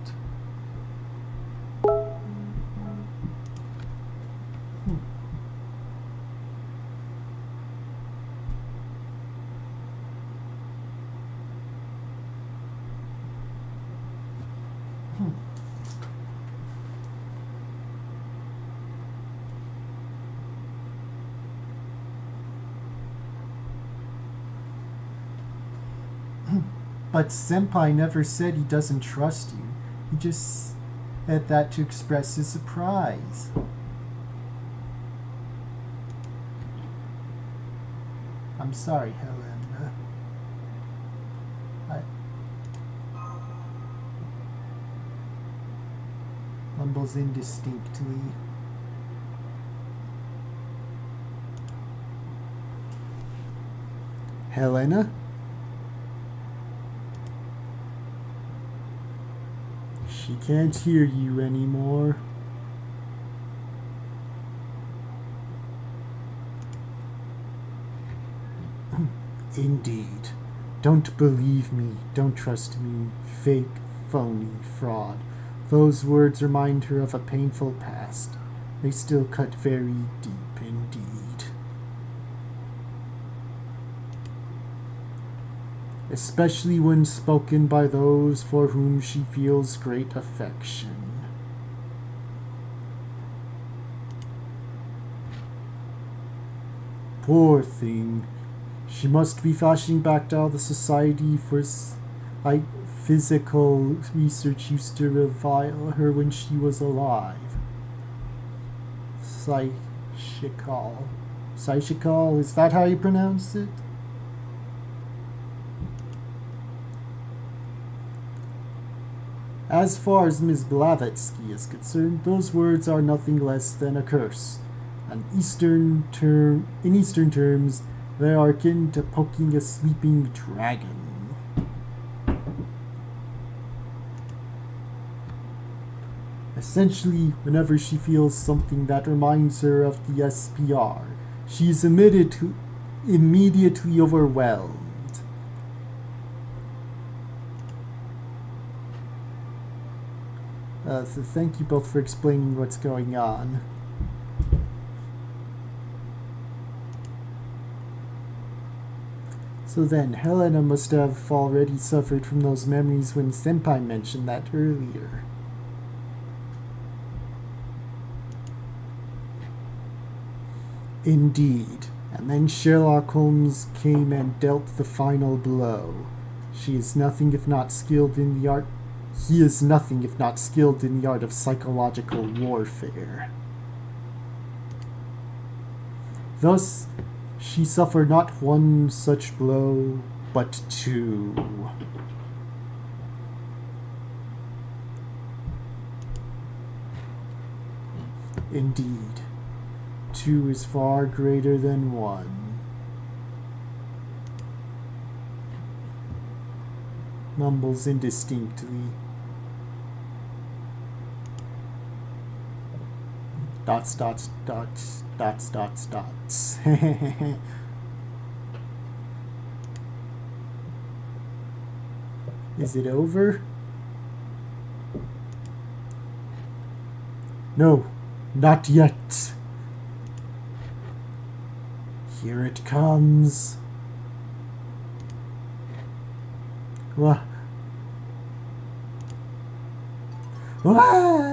Speaker 1: But Senpai never said he doesn't trust you. He just said that to express his surprise. I'm sorry, Helen. Mumbles indistinctly. Helena? She can't hear you anymore. Indeed. Don't believe me. Don't trust me. Fake, phony, fraud. Those words remind her of a painful past. They still cut very deep indeed. Especially when spoken by those for whom she feels great affection. Poor thing. She must be flashing back to how the Society for Physical Research used to revile her when she was alive. Psychical, is that how you pronounce it? As far as Ms. Blavatsky is concerned, those words are nothing less than a curse. In Eastern terms, they are akin to poking a sleeping dragon. Essentially, whenever she feels something that reminds her of the SPR, she is immediately overwhelmed. So thank you both for explaining what's going on. So then, Helena must have already suffered from those memories when Senpai mentioned that earlier. Indeed. And then Sherlock Holmes came and dealt the final blow. He is nothing if not skilled in the art of psychological warfare. Thus, she suffered not one such blow, but two. Indeed, two is far greater than one. Mumbles indistinctly. Dots, dots, dots, dots, dots, dots. Is it over? No, not yet. Here it comes. Wah. Wah.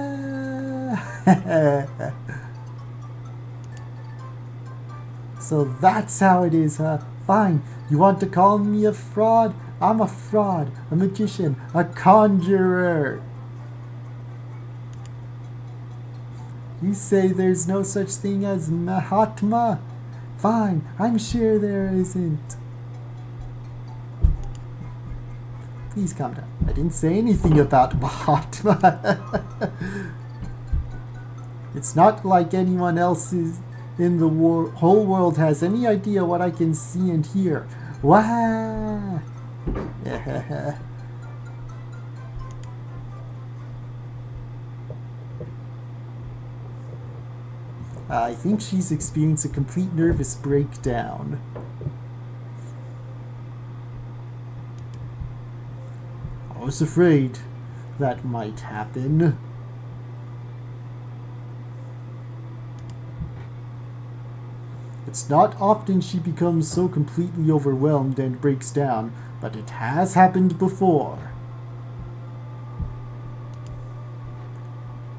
Speaker 1: So that's how it is, huh? Fine. You want to call me a fraud? I'm a fraud, a magician, a conjurer. You say there's no such thing as Mahatma? Fine, I'm sure there isn't. Please calm down. I didn't say anything about Mahatma. It's not like anyone else in the whole world has any idea what I can see and hear. Wah! I think she's experienced a complete nervous breakdown. I was afraid that might happen. It's not often she becomes so completely overwhelmed and breaks down, but it has happened before.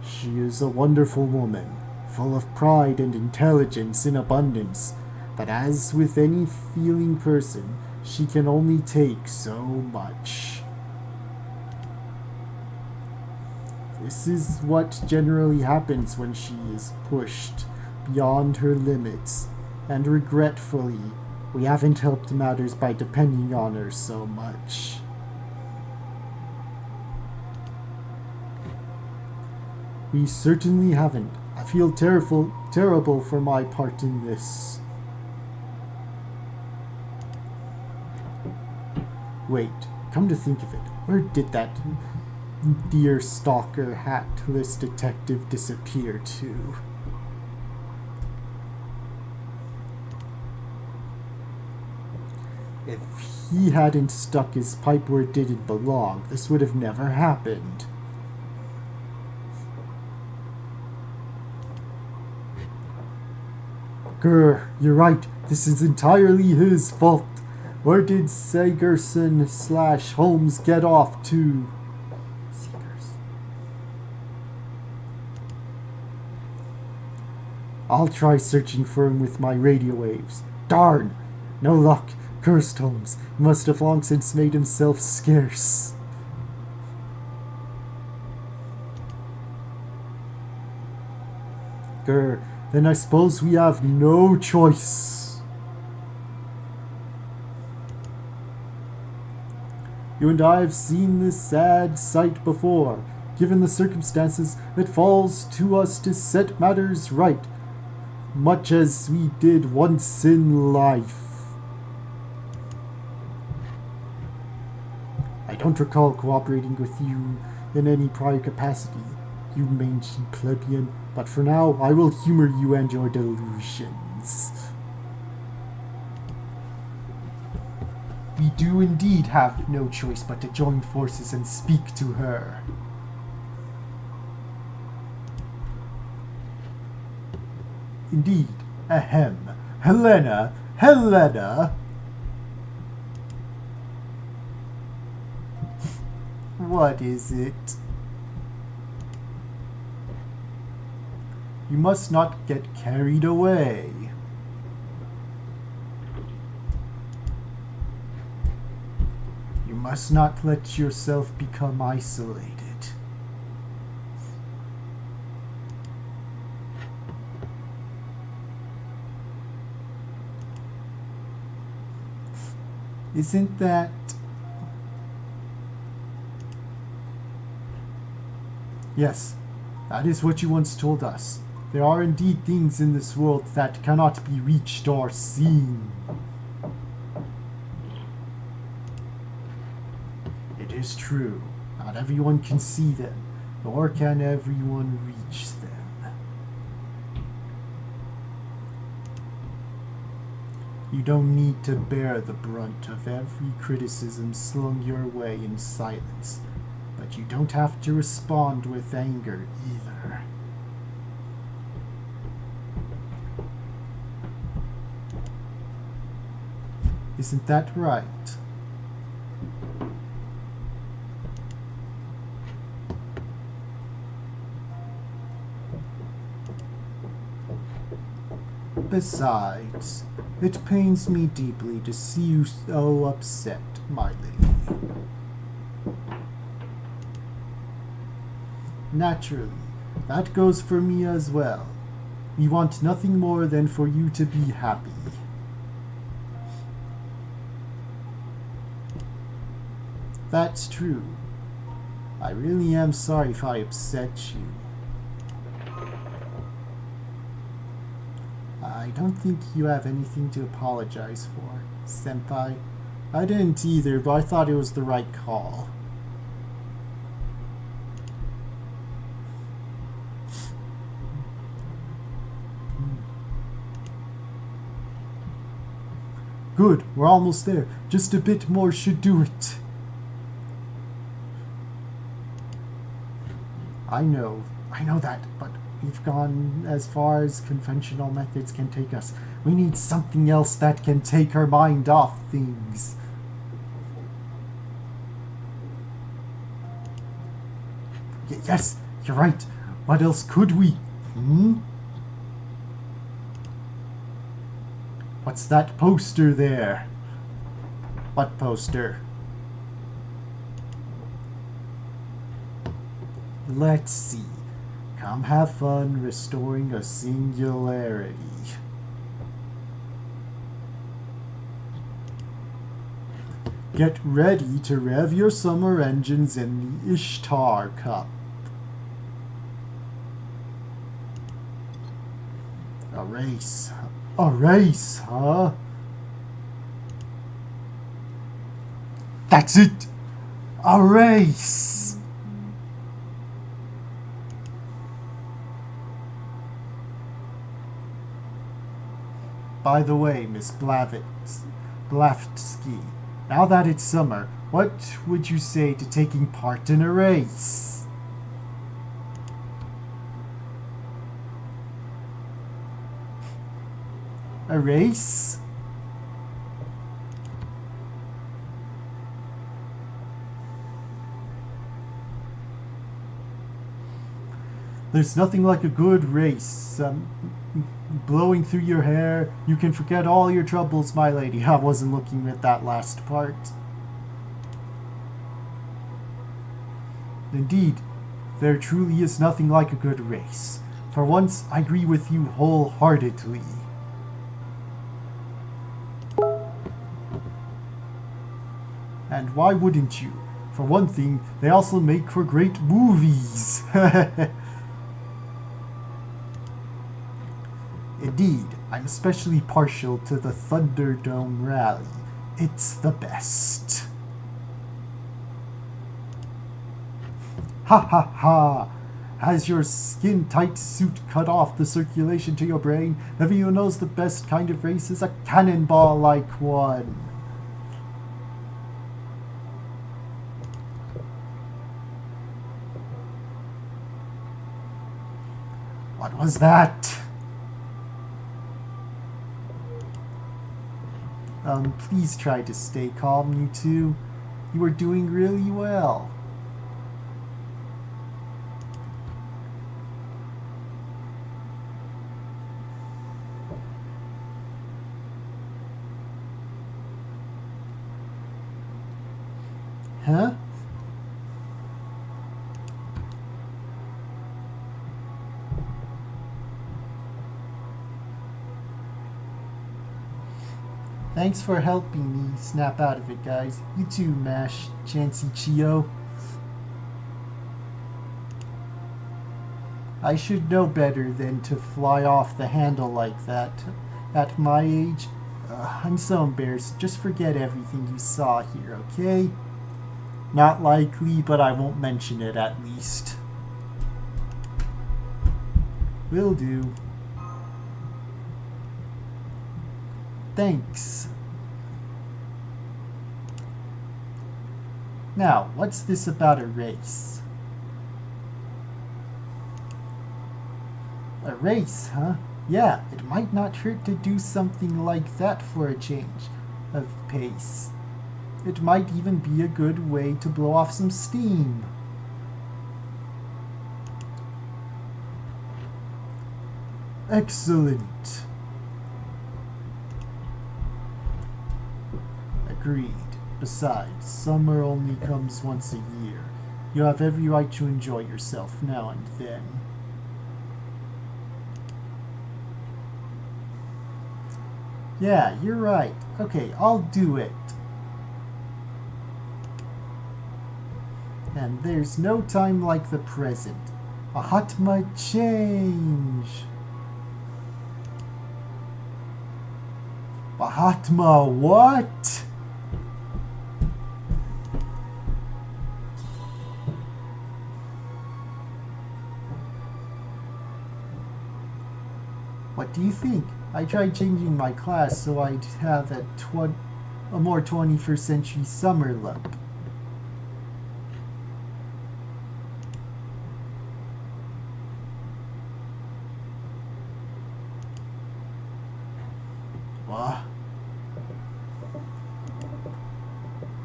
Speaker 1: She is a wonderful woman, full of pride and intelligence in abundance, but as with any feeling person, she can only take so much. This is what generally happens when she is pushed beyond her limits, and regretfully, we haven't helped matters by depending on her so much. We certainly haven't. I feel terrible for my part in this. Wait, come to think of it, where did that dear stalker hatless detective disappear to? If he hadn't stuck his pipe where it didn't belong, this would have never happened. Grr, you're right. This is entirely his fault. Where did Sagerson/Holmes get off to? I'll try searching for him with my radio waves. Darn! No luck. Cursed Holmes. He must have long since made himself scarce. Grr. Then I suppose we have no choice. You and I have seen this sad sight before. Given the circumstances, it falls to us to set matters right, much as we did once in life. I don't recall cooperating with you in any prior capacity, you mangy plebeian, but for now I will humor you and your delusions. We do indeed have no choice but to join forces and speak to her. Indeed. Ahem. Helena! What is it? You must not get carried away. You must not let yourself become isolated. Isn't that... Yes, that is what you once told us. There are indeed things in this world that cannot be reached or seen. It is true. Not everyone can see them, nor can everyone reach them. You don't need to bear the brunt of every criticism slung your way in silence, but you don't have to respond with anger either. Isn't that right? Besides, it pains me deeply to see you so upset, my lady. Naturally, that goes for me as well. We want nothing more than for you to be happy. That's true. I really am sorry if I upset you. I don't think you have anything to apologize for, Senpai. I didn't either, but I thought it was the right call. Good, we're almost there. Just a bit more should do it. I know that, but we've gone as far as conventional methods can take us. We need something else that can take our mind off things. Yes, you're right. What else could we? What's that poster there? What poster? Let's see. Come have fun restoring a singularity. Get ready to rev your summer engines in the Ishtar Cup. A race. A race, huh? That's it! A race! By the way, Miss Blavatsky, now that it's summer, what would you say to taking part in a race? A race? There's nothing like a good race. Blowing through your hair, you can forget all your troubles, my lady. I wasn't looking at that last part. Indeed, there truly is nothing like a good race. For once, I agree with you wholeheartedly. And why wouldn't you? For one thing, they also make for great movies. Indeed, I'm especially partial to the Thunderdome Rally. It's the best. Ha ha ha! Has your skin-tight suit cut off the circulation to your brain? Everyone knows the best kind of race is a cannonball-like one. What was that? Please try to stay calm, you two. You are doing really well. Huh? Thanks for helping me snap out of it, guys. You too, Mash, ChanceIchio. I should know better than to fly off the handle like that. At my age, I'm so embarrassed. Just forget everything you saw here, okay? Not likely, but I won't mention it at least. Will do. Thanks. Now, what's this about a race? A race, huh? Yeah, it might not hurt to do something like that for a change of pace. It might even be a good way to blow off some steam. Excellent. Agreed. Besides, summer only comes once a year. You have every right to enjoy yourself now and then. Yeah, you're right. Okay, I'll do it. And there's no time like the present. Mahatma change. Mahatma what? What do you think? I tried changing my class so I'd have a more 21st century summer look. What?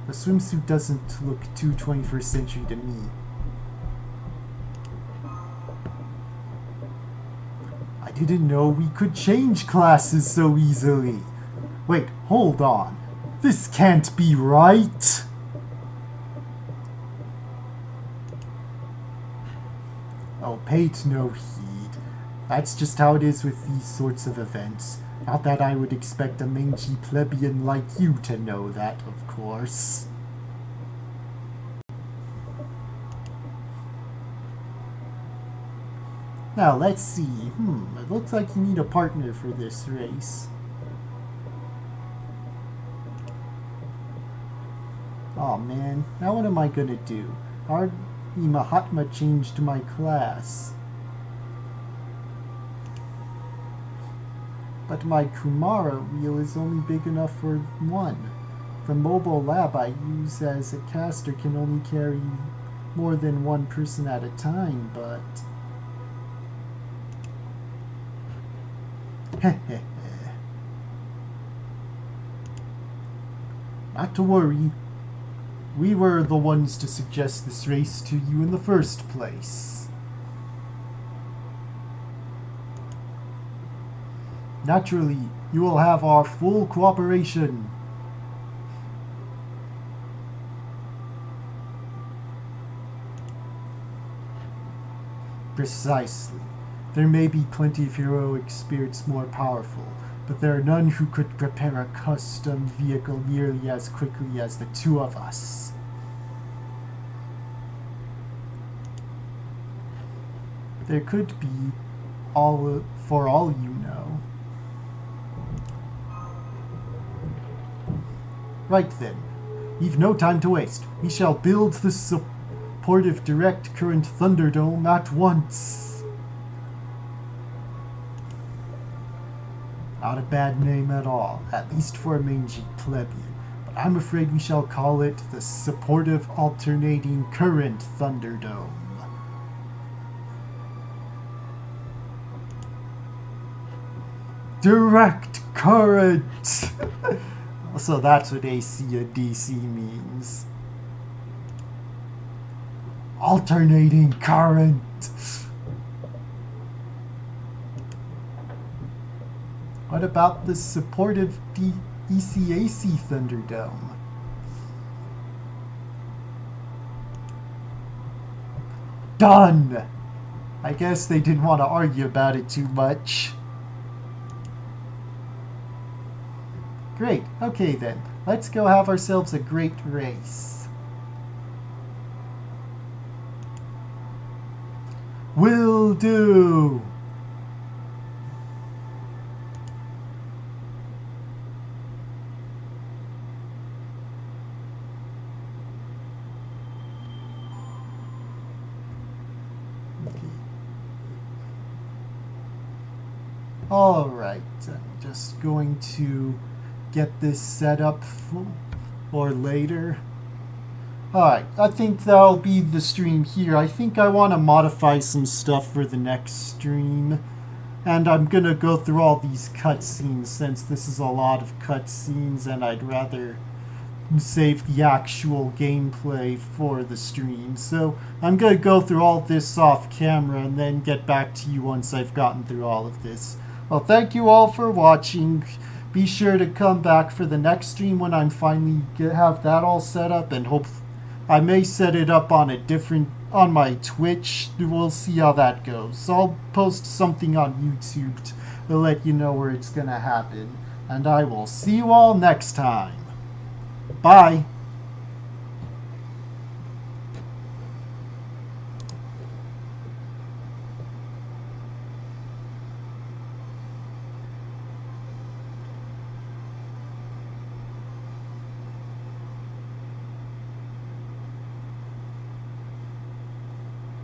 Speaker 1: The swimsuit doesn't look too 21st century to me. I didn't know we could change classes so easily. Wait, hold on. This can't be right. pay it no heed. That's just how it is with these sorts of events. Not that I would expect a mangy plebeian like you to know that, of course. Now, let's see. It looks like you need a partner for this race. Aw, man. Now what am I gonna do? Hardly Mahatma changed my class. But my Kumara wheel is only big enough for one. The mobile lab I use as a caster can only carry more than one person at a time, but... Not to worry. We were the ones to suggest this race to you in the first place. Naturally, you will have our full cooperation. Precisely. There may be plenty of heroic spirits more powerful, but there are none who could prepare a custom vehicle nearly as quickly as the two of us. There could be, for all you know. Right then, we've no time to waste. We shall build the supportive direct current Thunderdome at once. Not a bad name at all, at least for a mangy plebeian, but I'm afraid we shall call it the Supportive Alternating Current Thunderdome. Direct current! So that's what AC and DC means. Alternating current! What about the supportive ECAC Thunderdome? Done! I guess they didn't want to argue about it too much. Great, okay then. Let's go have ourselves a great race. Will do! Alright, I'm just going to get this set up for later. Alright, I think that'll be the stream here. I think I want to modify some stuff for the next stream. And I'm going to go through all these cutscenes since this is a lot of cutscenes and I'd rather save the actual gameplay for the stream. So I'm going to go through all this off camera and then get back to you once I've gotten through all of this. Well, thank you all for watching. Be sure to come back for the next stream when I'm finally have that all set up, and hope I may set it up on on my Twitch. We'll see how that goes. So I'll post something on YouTube to let you know where it's gonna happen. And I will see you all next time. Bye.